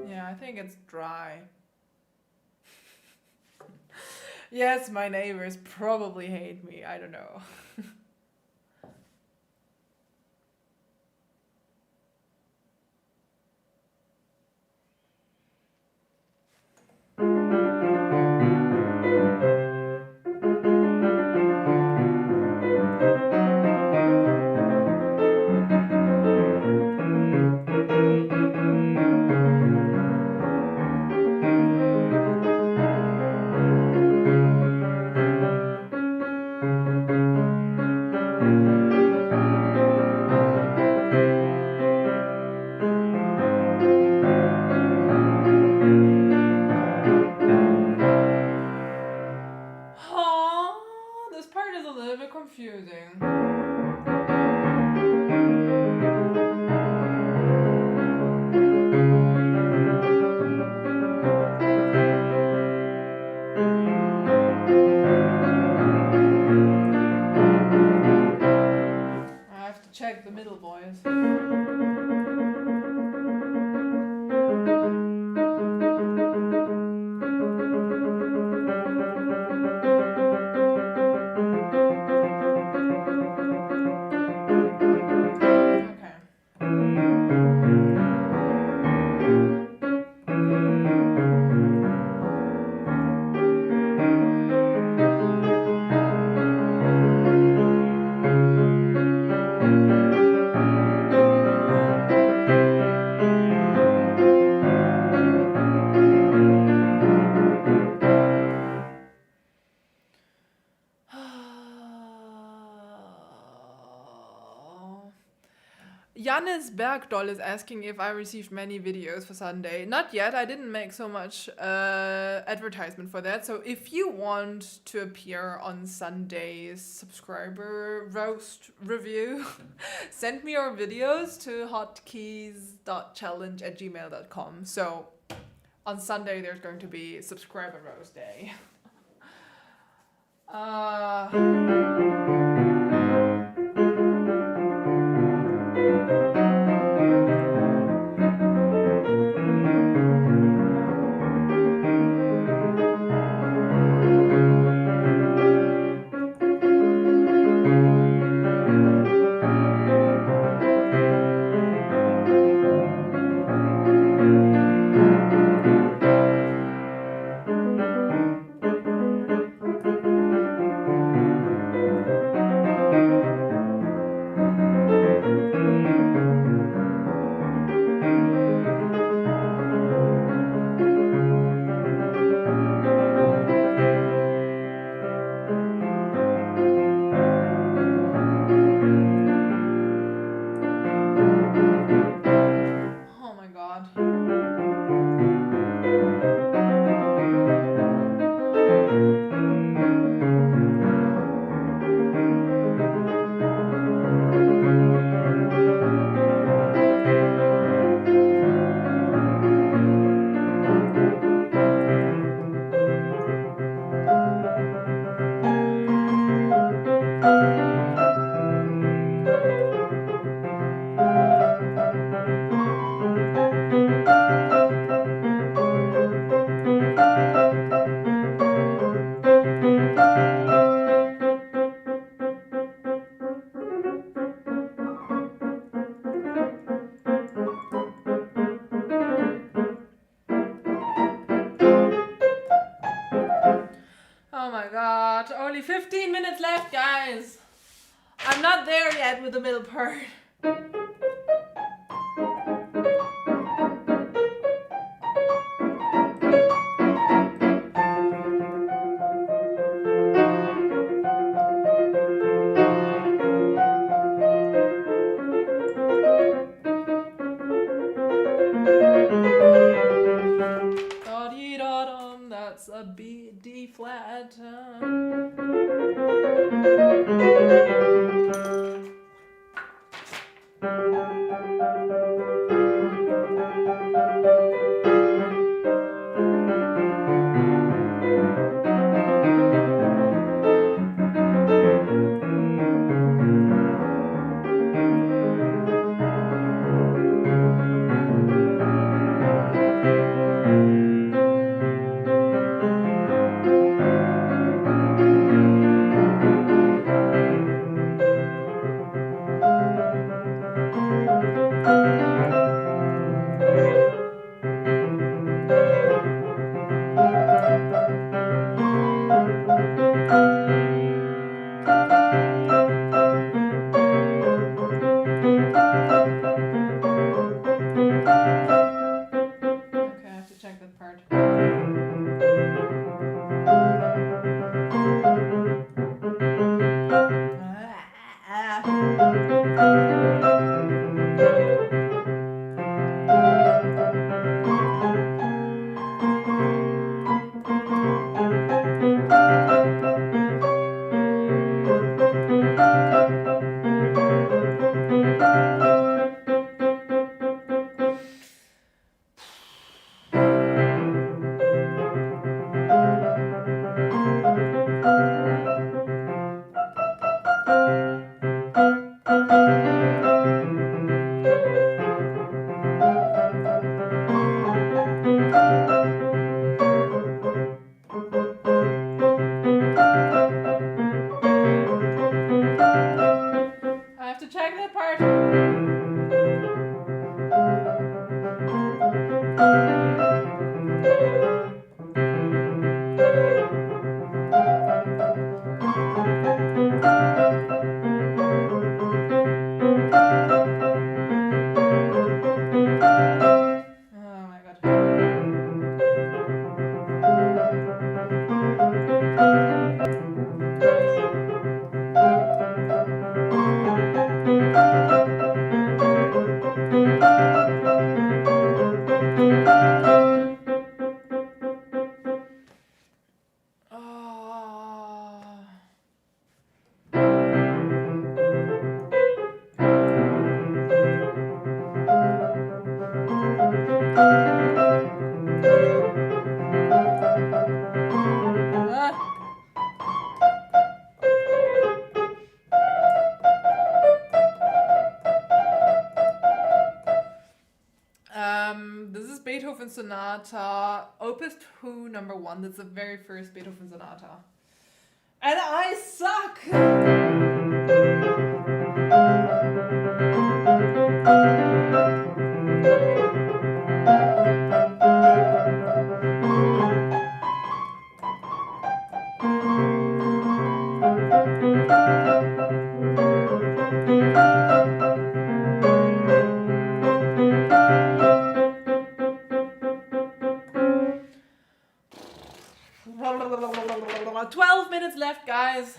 Yeah, I think it's dry. Yes, my neighbors probably hate me. I don't know. Oh, this part is a little bit confusing. I have to check the middle voice. Jannis Bergdoll is asking if I received many videos for Sunday. Not yet, I didn't make so much advertisement for that. So if you want to appear on Sunday's subscriber roast review, send me your videos to hotkeys.challenge@gmail.com. So on Sunday there's going to be subscriber roast day. Oh my god. Oh my god, only 15 minutes left, guys. I'm not there yet with the middle part. Da-dee-da-dum, that's a B, D flat. This is Beethoven Sonata, Opus 2, number 1. That's the very first Beethoven Sonata. And I suck! 12 minutes left, guys.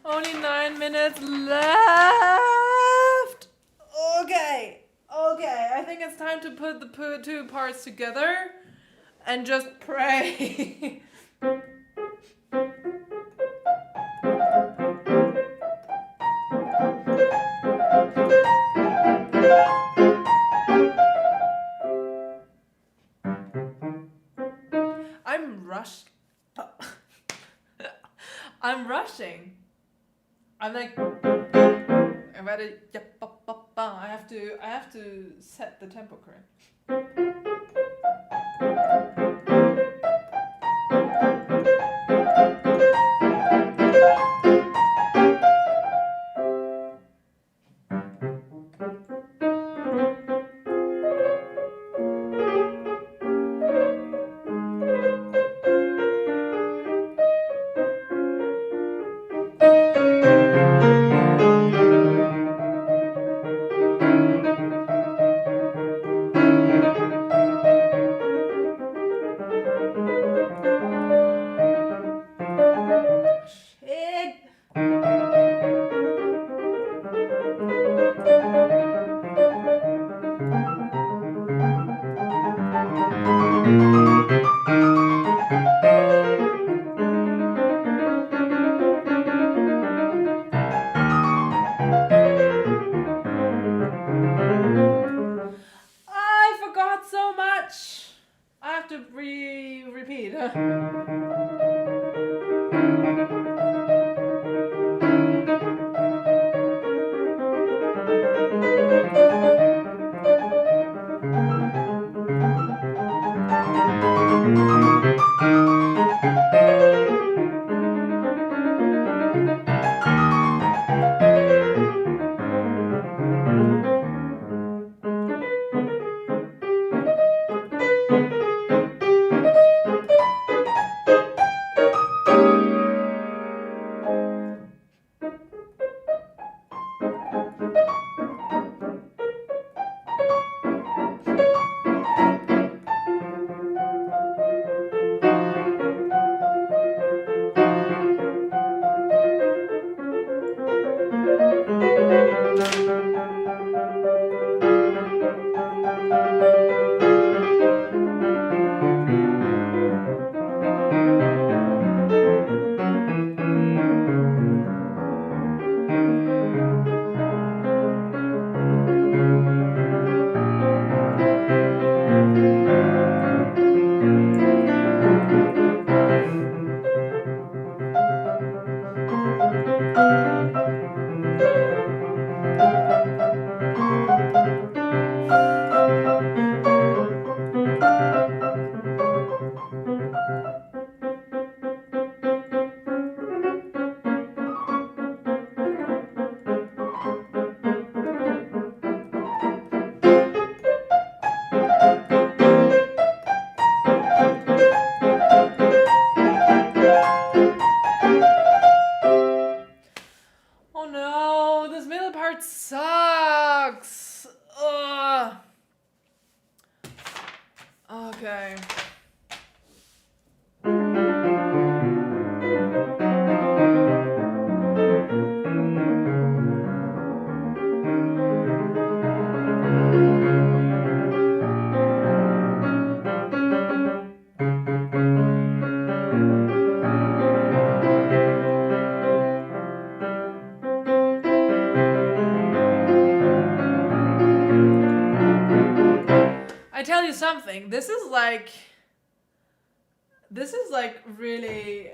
Only 9 minutes left. Okay. I think it's time to put the two parts together and just pray. I'm rushing. I'm like, I have to set the tempo correct. to repeat. Oh no, this middle part sucks. Ugh. Okay. I tell you something, this is like really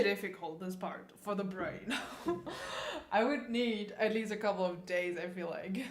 difficult, this part, for the brain. I would need at least a couple of days, I feel like.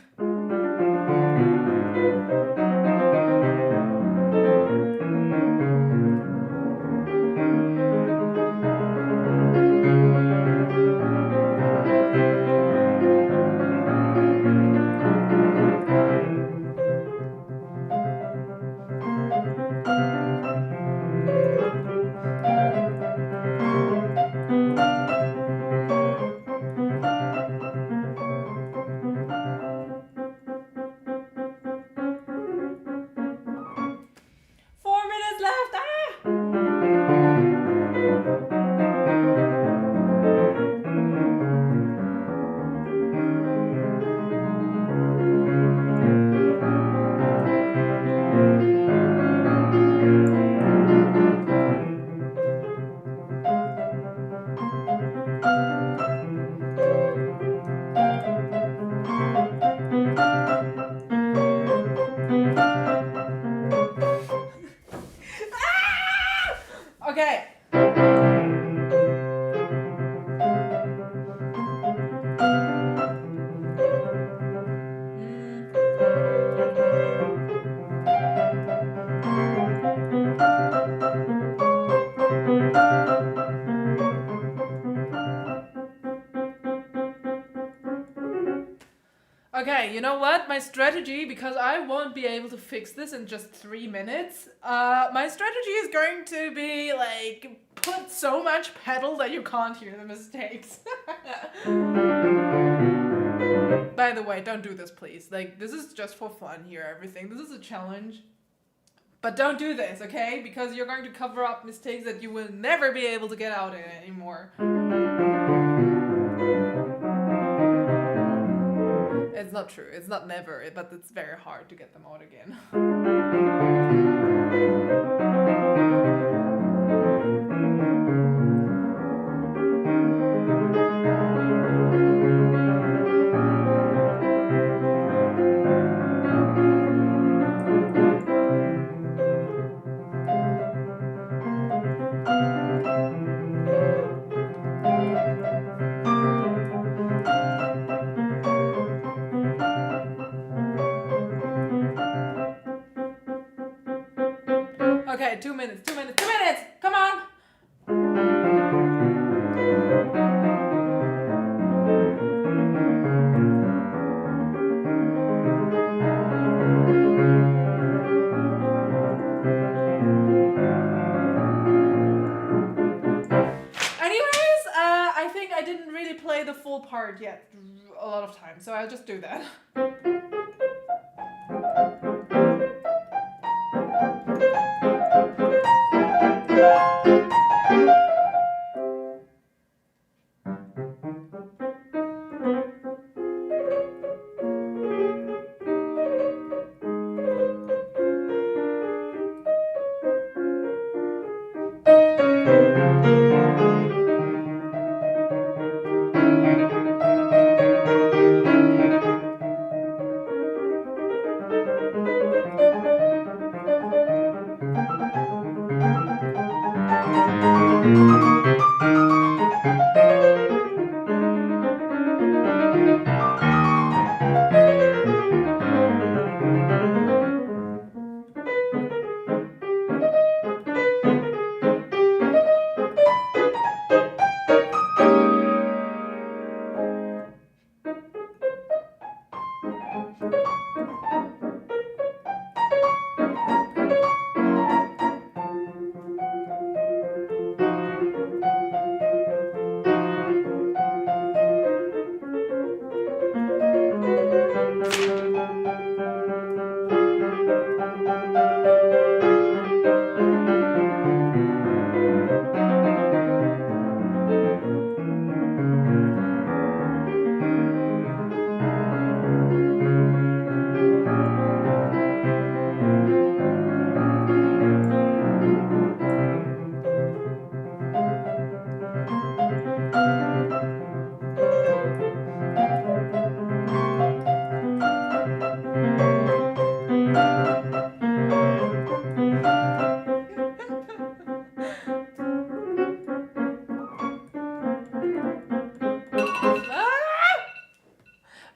Okay. Okay, you know what? My strategy, because I won't be able to fix this in just 3 minutes, my strategy is going to be, like, put so much pedal that you can't hear the mistakes. By the way, don't do this, please. Like, this is just for fun here, everything. This is a challenge. But don't do this, okay? Because you're going to cover up mistakes that you will never be able to get out in anymore. It's not true. It's not never, but it's very hard to get them out again. Okay, 2 minutes, 2 minutes, 2 minutes! Come on! Anyways, I think I didn't really play the full part yet a lot of times, so I'll just do that.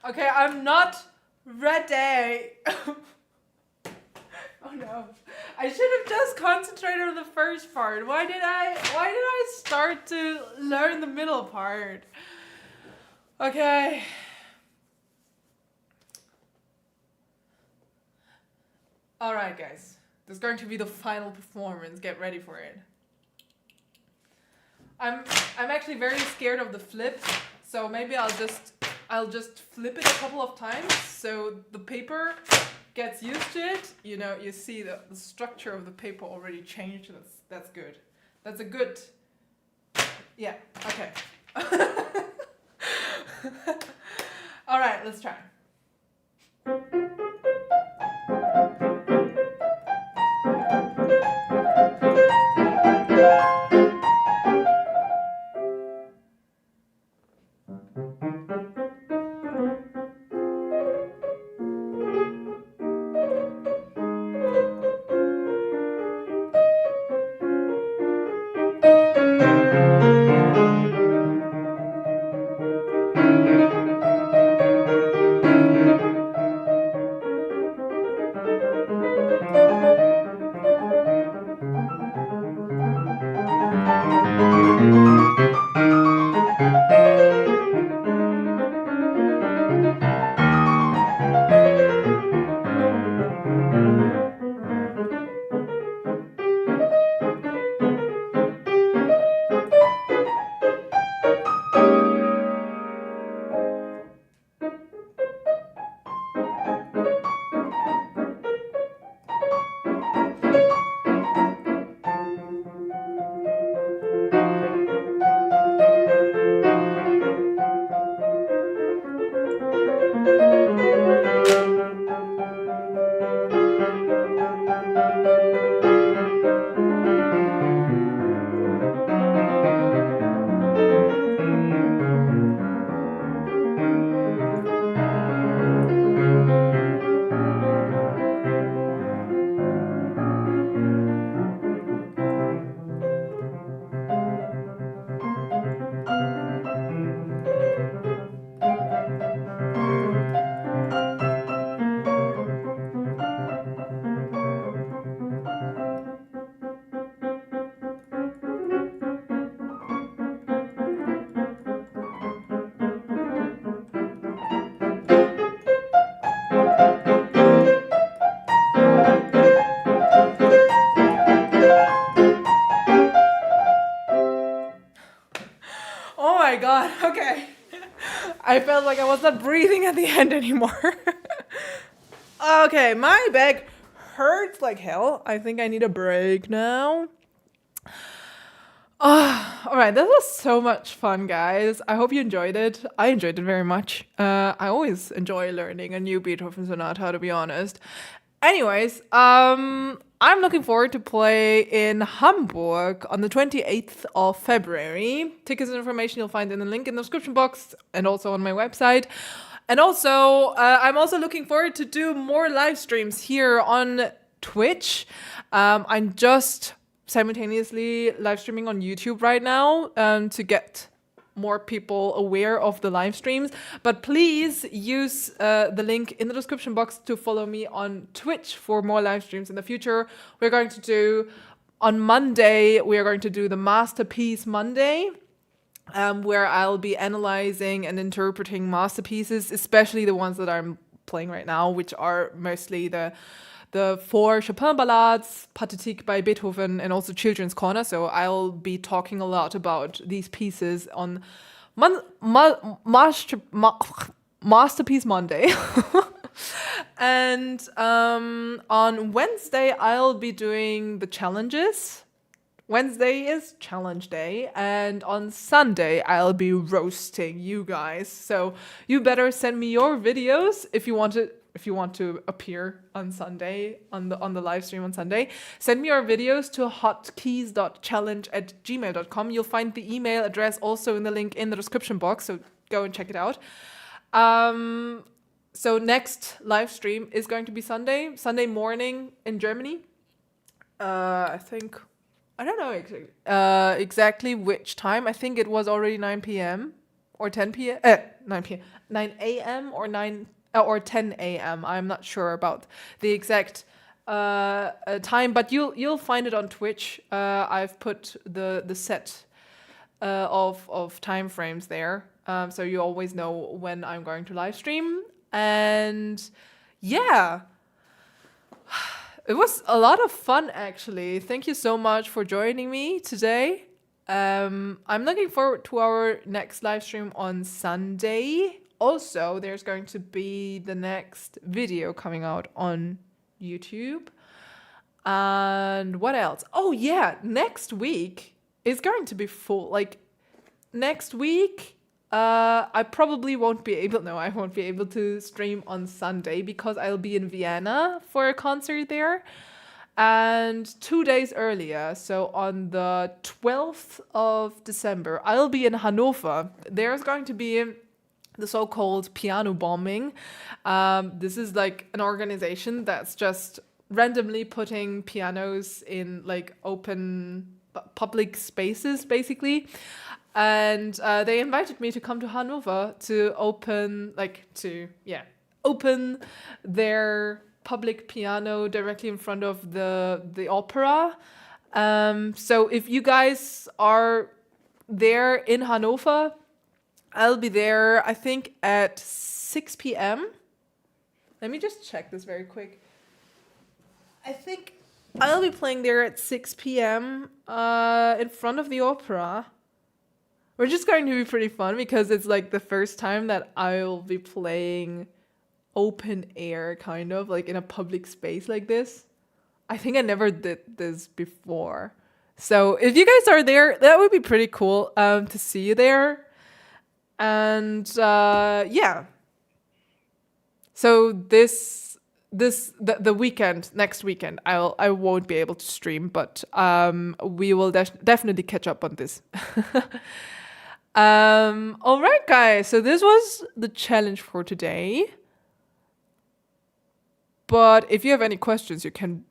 Okay, I'm not ready. Oh no. I should have just concentrated on the first part. Why did I start to learn the middle part? Okay. All right, guys. This is going to be the final performance. Get ready for it. I'm actually very scared of the flip, so maybe I'll just flip it a couple of times so the paper gets used to it. You know, you see the structure of the paper already changed. That's good. That's a good. Yeah. Okay. All right. Let's try. God. Okay. I felt like I was not breathing at the end anymore. Okay, my back hurts like hell. I think I need a break now. All right, that was so much fun, guys. I hope you enjoyed it. I enjoyed it very much. I always enjoy learning a new Beethoven sonata, to be honest. Anyways, I'm looking forward to play in Hamburg on the 28th of February. Tickets and information you'll find in the link in the description box and also on my website. And also, I'm also looking forward to do more live streams here on Twitch. I'm just simultaneously live streaming on YouTube right now to get more people aware of the live streams. But please use the link in the description box to follow me on Twitch for more live streams in the future. We're going to do, on Monday, we are going to do the Masterpiece Monday, where I'll be analyzing and interpreting masterpieces, especially the ones that I'm playing right now, which are mostly the four Chopin ballades, Pathétique by Beethoven, and also Children's Corner. So I'll be talking a lot about these pieces on Masterpiece Monday. And on Wednesday, I'll be doing the challenges. Wednesday is challenge day, and on Sunday I'll be roasting you guys. So you better send me your videos if you want to appear on Sunday on the live stream on Sunday. Send me your videos to hotkeys.challenge@gmail.com. You'll find the email address also in the link in the description box, so go and check it out. So next live stream is going to be Sunday morning in Germany. I think, I don't know exactly which time. I think it was already 9 p.m. or 10 p.m. 9 p.m. 9 a.m. or 9 or 10 a.m. I'm not sure about the exact time, but you'll find it on Twitch. I've put the set of time frames there, so you always know when I'm going to live stream. And yeah. It was a lot of fun, actually. Thank you so much for joining me today. I'm looking forward to our next live stream on Sunday. Also, there's going to be the next video coming out on YouTube. And what else? Oh, yeah, next week is going to be full. Like, next week, I probably won't be able, no, I won't be able to stream on Sunday because I'll be in Vienna for a concert there. And 2 days earlier, so on the 12th of December, I'll be in Hanover. There's going to be the so-called piano bombing. This is like an organization that's just randomly putting pianos in like open public spaces, basically. And they invited me to come to Hanover to open their public piano directly in front of the opera. So if you guys are there in Hanover, I'll be there, I think, at 6 p.m. Let me just check this very quick. I think I'll be playing there at 6 p.m. In front of the opera. Which is going to be pretty fun because it's like the first time that I'll be playing open air, kind of like in a public space like this. I think I never did this before. So if you guys are there, that would be pretty cool to see you there. And yeah. So the weekend, next weekend, I won't be able to stream, but we will definitely catch up on this. All right, guys. So this was the challenge for today. But if you have any questions, you can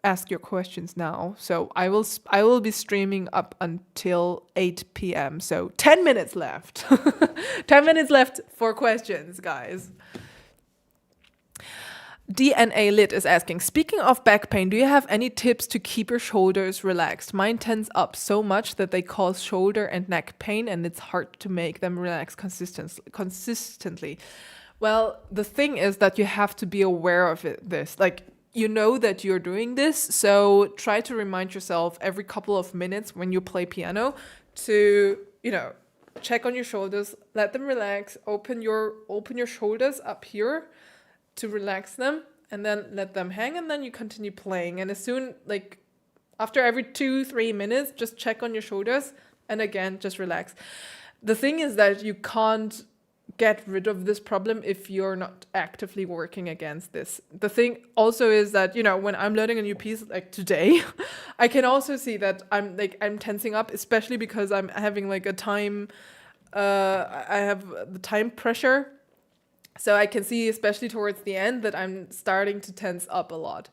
ask your questions now. So I will be streaming up until 8 p.m. So 10 minutes left. 10 minutes left for questions, guys. DNA Lit is asking, speaking of back pain, do you have any tips to keep your shoulders relaxed? Mine tense up so much that they cause shoulder and neck pain, and it's hard to make them relax consistently. Well, the thing is that you have to be aware of this. Like, you know that you're doing this, so try to remind yourself every couple of minutes when you play piano to, check on your shoulders, let them relax, open your shoulders up here to relax them, and then let them hang, and then you continue playing. And as soon, like after every 2-3 minutes, just check on your shoulders, and again, just relax. The thing is that you can't get rid of this problem if you're not actively working against this. The thing also is that, you know, when I'm learning a new piece like today, I can also see that I'm tensing up, especially because I'm having like a time, I have the time pressure. So I can see, especially towards the end, that I'm starting to tense up a lot.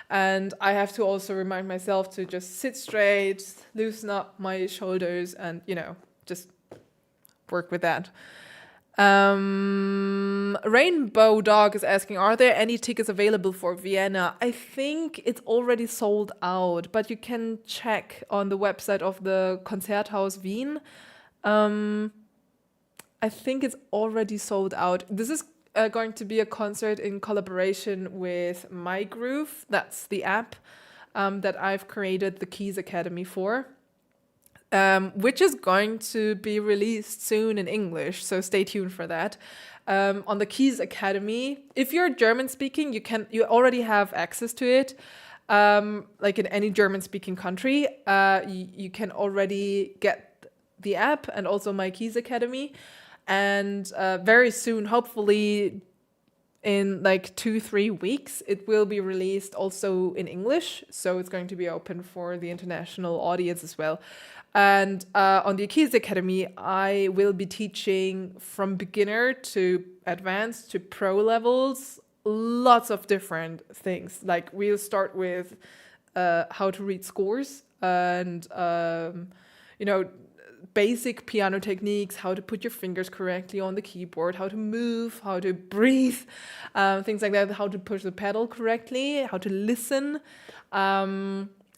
And I have to also remind myself to just sit straight, loosen up my shoulders, and, you know, just work with that. Rainbow Dog is asking, are there any tickets available for Vienna? I think it's already sold out, but you can check on the website of the Konzerthaus Wien. I think it's already sold out. This is going to be a concert in collaboration with My Groove. That's the app that I've created the Keys Academy for. Which is going to be released soon in English, so stay tuned for that. On the Keys Academy, if you're German speaking, you already have access to it. Like in any German speaking country, you can already get the app and also My Keys Academy. And very soon, hopefully in like 2-3 weeks, it will be released also in English. So it's going to be open for the international audience as well. And on the Keys Academy, I will be teaching from beginner to advanced to pro levels, lots of different things. Like we'll start with how to read scores and, you know, basic piano techniques, how to put your fingers correctly on the keyboard, how to move, how to breathe, things like that, how to push the pedal correctly, how to listen.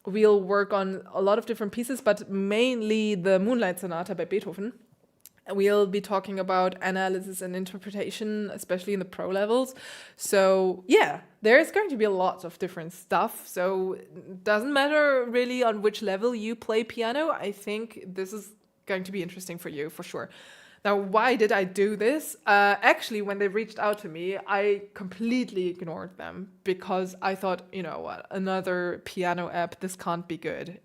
We'll work on a lot of different pieces, but mainly the Moonlight Sonata by Beethoven. We'll be talking about analysis and interpretation, especially in the pro levels. So yeah, there's going to be a lot of different stuff. So it doesn't matter really on which level you play piano. I think this is going to be interesting for you for sure. Now, why did I do this? Actually, when they reached out to me, I completely ignored them because I thought, you know what, another piano app, this can't be good.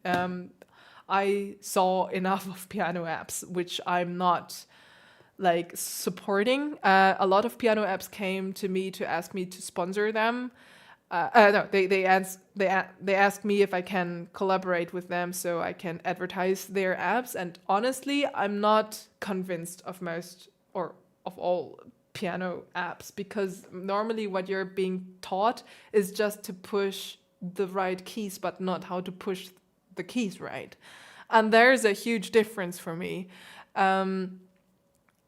I saw enough of piano apps, which I'm not like supporting. A lot of piano apps came to me to ask me to sponsor them. No, they asked me if I can collaborate with them so I can advertise their apps. And honestly, I'm not convinced of most or of all piano apps because normally what you're being taught is just to push the right keys, but not how to push the keys right. And there's a huge difference for me.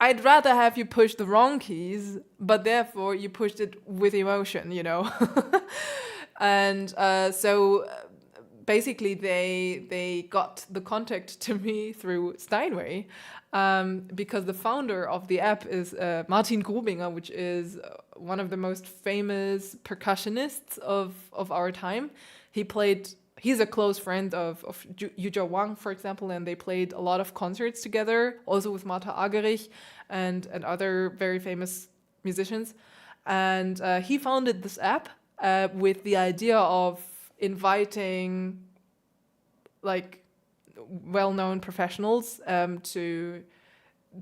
I'd rather have you push the wrong keys, but therefore you pushed it with emotion, you know. And so basically they got the contact to me through Steinway because the founder of the app is Martin Grubinger, which is one of the most famous percussionists of our time. He's a close friend of Yuja Wang, for example, and they played a lot of concerts together, also with Martha Argerich and other very famous musicians. And he founded this app with the idea of inviting like well-known professionals to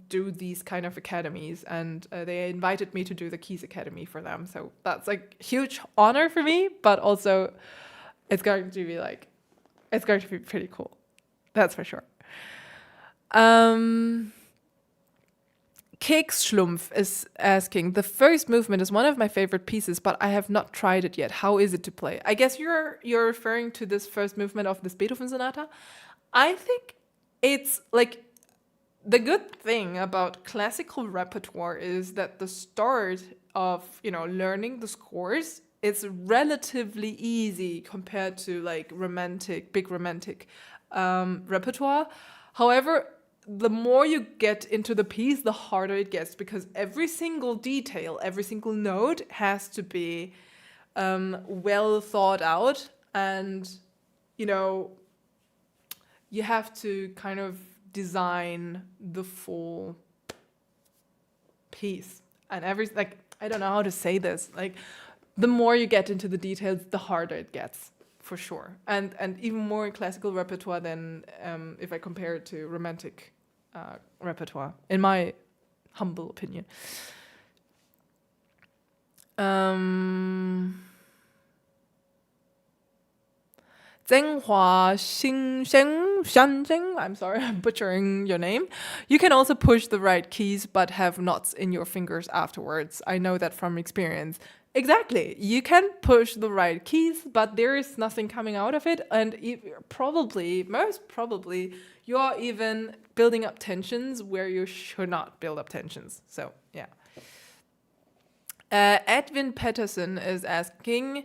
do these kind of academies. And they invited me to do the Keys Academy for them. So that's like huge honor for me, but also it's going to be pretty cool. That's for sure. Keksschlumpf is asking, the first movement is one of my favorite pieces, but I have not tried it yet. How is it to play? I guess you're referring to this first movement of this Beethoven sonata. I think it's like the good thing about classical repertoire is that the start of, you know, learning the scores, it's relatively easy compared to like big romantic repertoire. However, the more you get into the piece, the harder it gets because every single detail, every single note has to be well thought out, and you know, you have to kind of design the full piece. And I don't know how to say this. Like, the more you get into the details, the harder it gets, for sure. And even more in classical repertoire than if I compare it to romantic repertoire, in my humble opinion. 曾华新生 I'm sorry, I'm butchering your name. You can also push the right keys but have knots in your fingers afterwards. I know that from experience. Exactly. You can push the right keys, but there is nothing coming out of it. And most probably, you're even building up tensions where you should not build up tensions. So, yeah. Edwin Patterson is asking,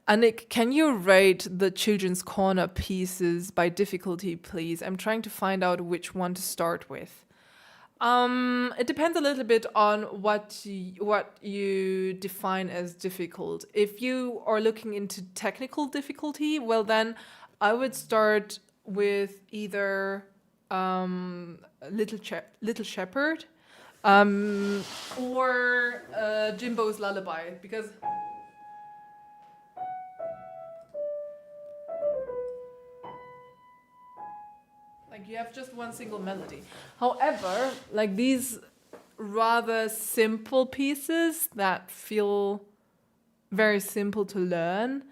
Annick, can you rate the Children's Corner pieces by difficulty, please? I'm trying to find out which one to start with. It depends a little bit on what you define as difficult. If you are looking into technical difficulty, well then I would start with either Little Shepherd or Jimbo's Lullaby, because you have just one single melody. However, like these rather simple pieces that feel very simple to learn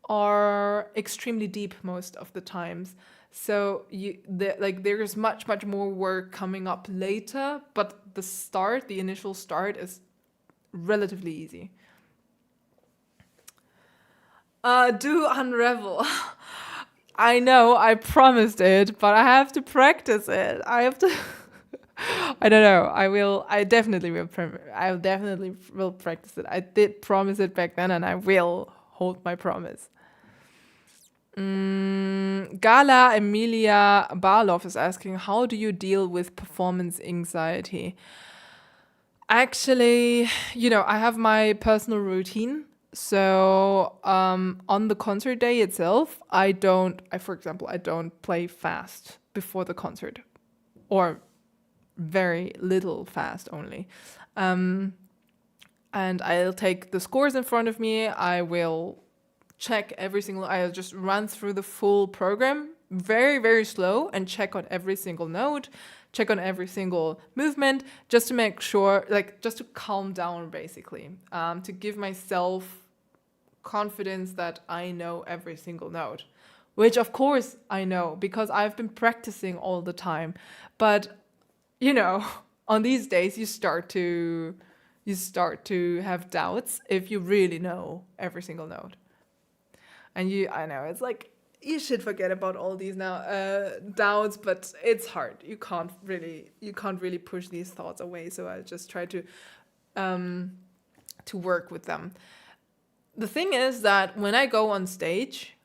are extremely deep most of the times. So there is much more work coming up later, but the initial start is relatively easy. Do Unravel. I know, I promised it, but I have to practice it. I don't know. I definitely will practice it. I did promise it back then, and I will hold my promise. Gala Emilia Barloff is asking, how do you deal with performance anxiety? Actually, I have my personal routine. So on the concert day itself, for example, I don't play fast before the concert, or very little fast only. And I'll take the scores in front of me. I will check I'll just run through the full program very, very slow and check on every single note, check on every single movement, just to make sure, just to calm down, basically, to give myself confidence that I know every single note, which of course I know because I've been practicing all the time. But on these days you start to have doubts if you really know every single note. And I know it's like you should forget about all these now doubts, but it's hard. You can't really push these thoughts away. So I just try to work with them. The thing is that when I go on stage,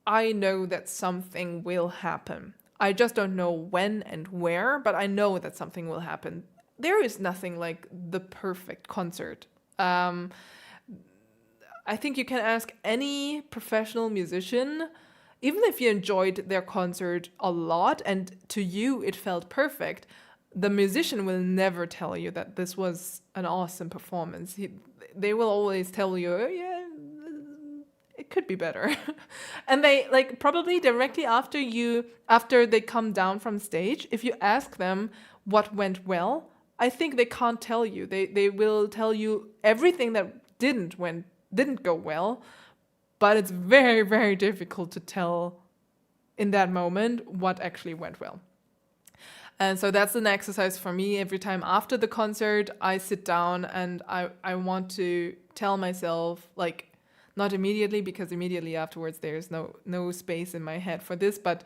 I know that something will happen. I just don't know when and where, but I know that something will happen. There is nothing like the perfect concert. I think you can ask any professional musician, even if you enjoyed their concert a lot and to you it felt perfect, the musician will never tell you that this was an awesome performance. They will always tell you, oh, yeah, it could be better. And they probably directly after they come down from stage, if you ask them what went well, I think they can't tell you. They will tell you everything that didn't go well, but it's very, very difficult to tell in that moment what actually went well. And so that's an exercise for me. Every time after the concert, I sit down and I want to tell myself, not immediately, because immediately afterwards there's no space in my head for this, but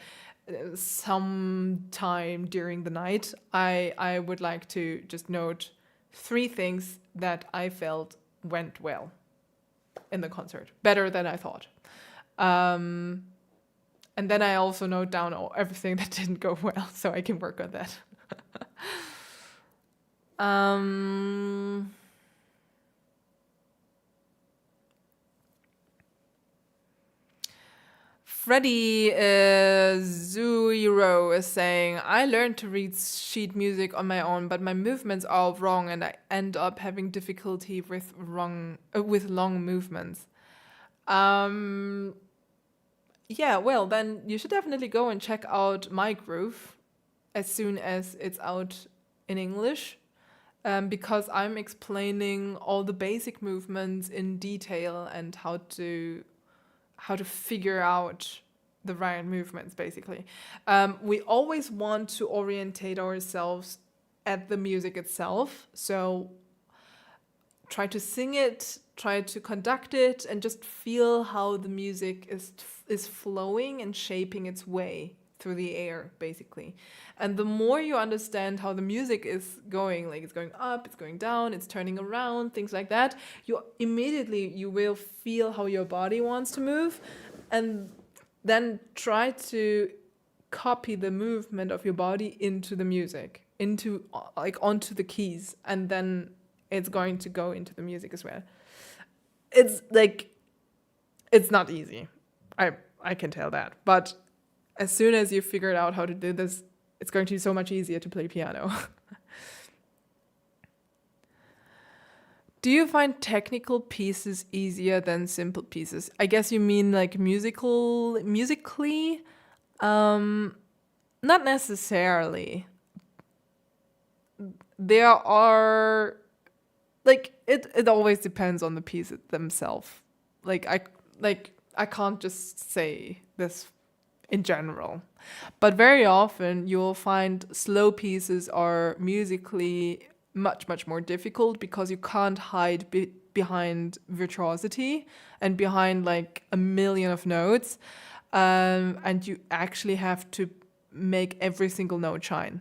sometime during the night, I would like to just note 3 things that I felt went well in the concert, better than I thought. And then I also note down everything that didn't go well, so I can work on that. Freddie Zero is saying, I learned to read sheet music on my own, but my movements are all wrong and I end up having difficulty with long movements. Yeah, well, then you should definitely go and check out My Groove as soon as it's out in English, because I'm explaining all the basic movements in detail and how to figure out the right movements, basically. We always want to orientate ourselves at the music itself, so try to sing it, try to conduct it, and just feel how the music is flowing and shaping its way through the air, basically. And the more you understand how the music is going, like it's going up, it's going down, it's turning around, things like that, you will feel how your body wants to move, and then try to copy the movement of your body into the music, onto the keys, and then it's going to go into the music as well. It's not easy. I can tell that. But as soon as you figured out how to do this, it's going to be so much easier to play piano. Do you find technical pieces easier than simple pieces? I guess you mean like musically? Not necessarily. There are, it always depends on the piece themselves. I can't just say this in general. But very often you'll find slow pieces are musically much, much more difficult because you can't hide behind virtuosity and behind like a million of notes. And you actually have to make every single note shine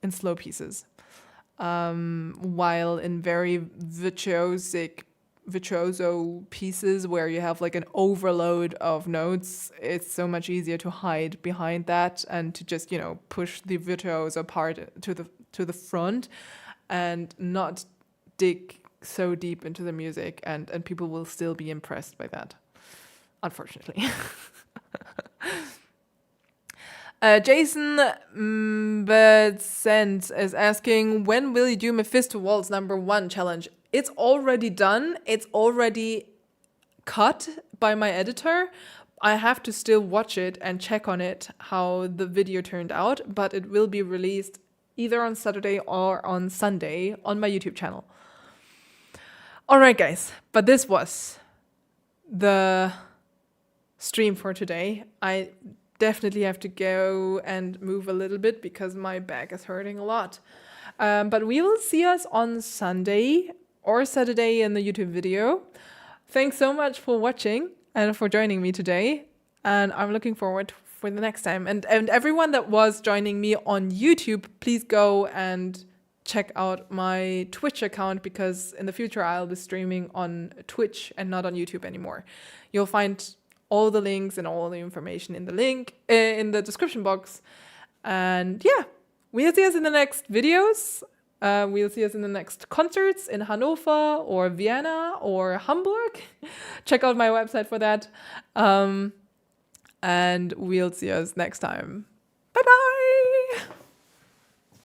in slow pieces. While in very virtuoso pieces where you have like an overload of notes, it's so much easier to hide behind that and to just, push the virtuoso part to the front and not dig so deep into the music, and people will still be impressed by that, unfortunately. Jason Bedsent is asking, when will you do Mephisto Waltz #1 challenge? It's already done. It's already cut by my editor. I have to still watch it and check on it, how the video turned out, but it will be released either on Saturday or on Sunday on my YouTube channel. All right, guys, but this was the stream for today. I definitely have to go and move a little bit because my back is hurting a lot. But we will see us on Sunday or Saturday in the YouTube video. Thanks so much for watching and for joining me today. And I'm looking forward for the next time. And everyone that was joining me on YouTube, please go and check out my Twitch account, because in the future I'll be streaming on Twitch and not on YouTube anymore. You'll find all the links and all the information in the description box. And yeah, we'll see us in the next videos. We'll see us in the next concerts in Hanover or Vienna or Hamburg. Check out my website for that. And we'll see us next time. Bye-bye.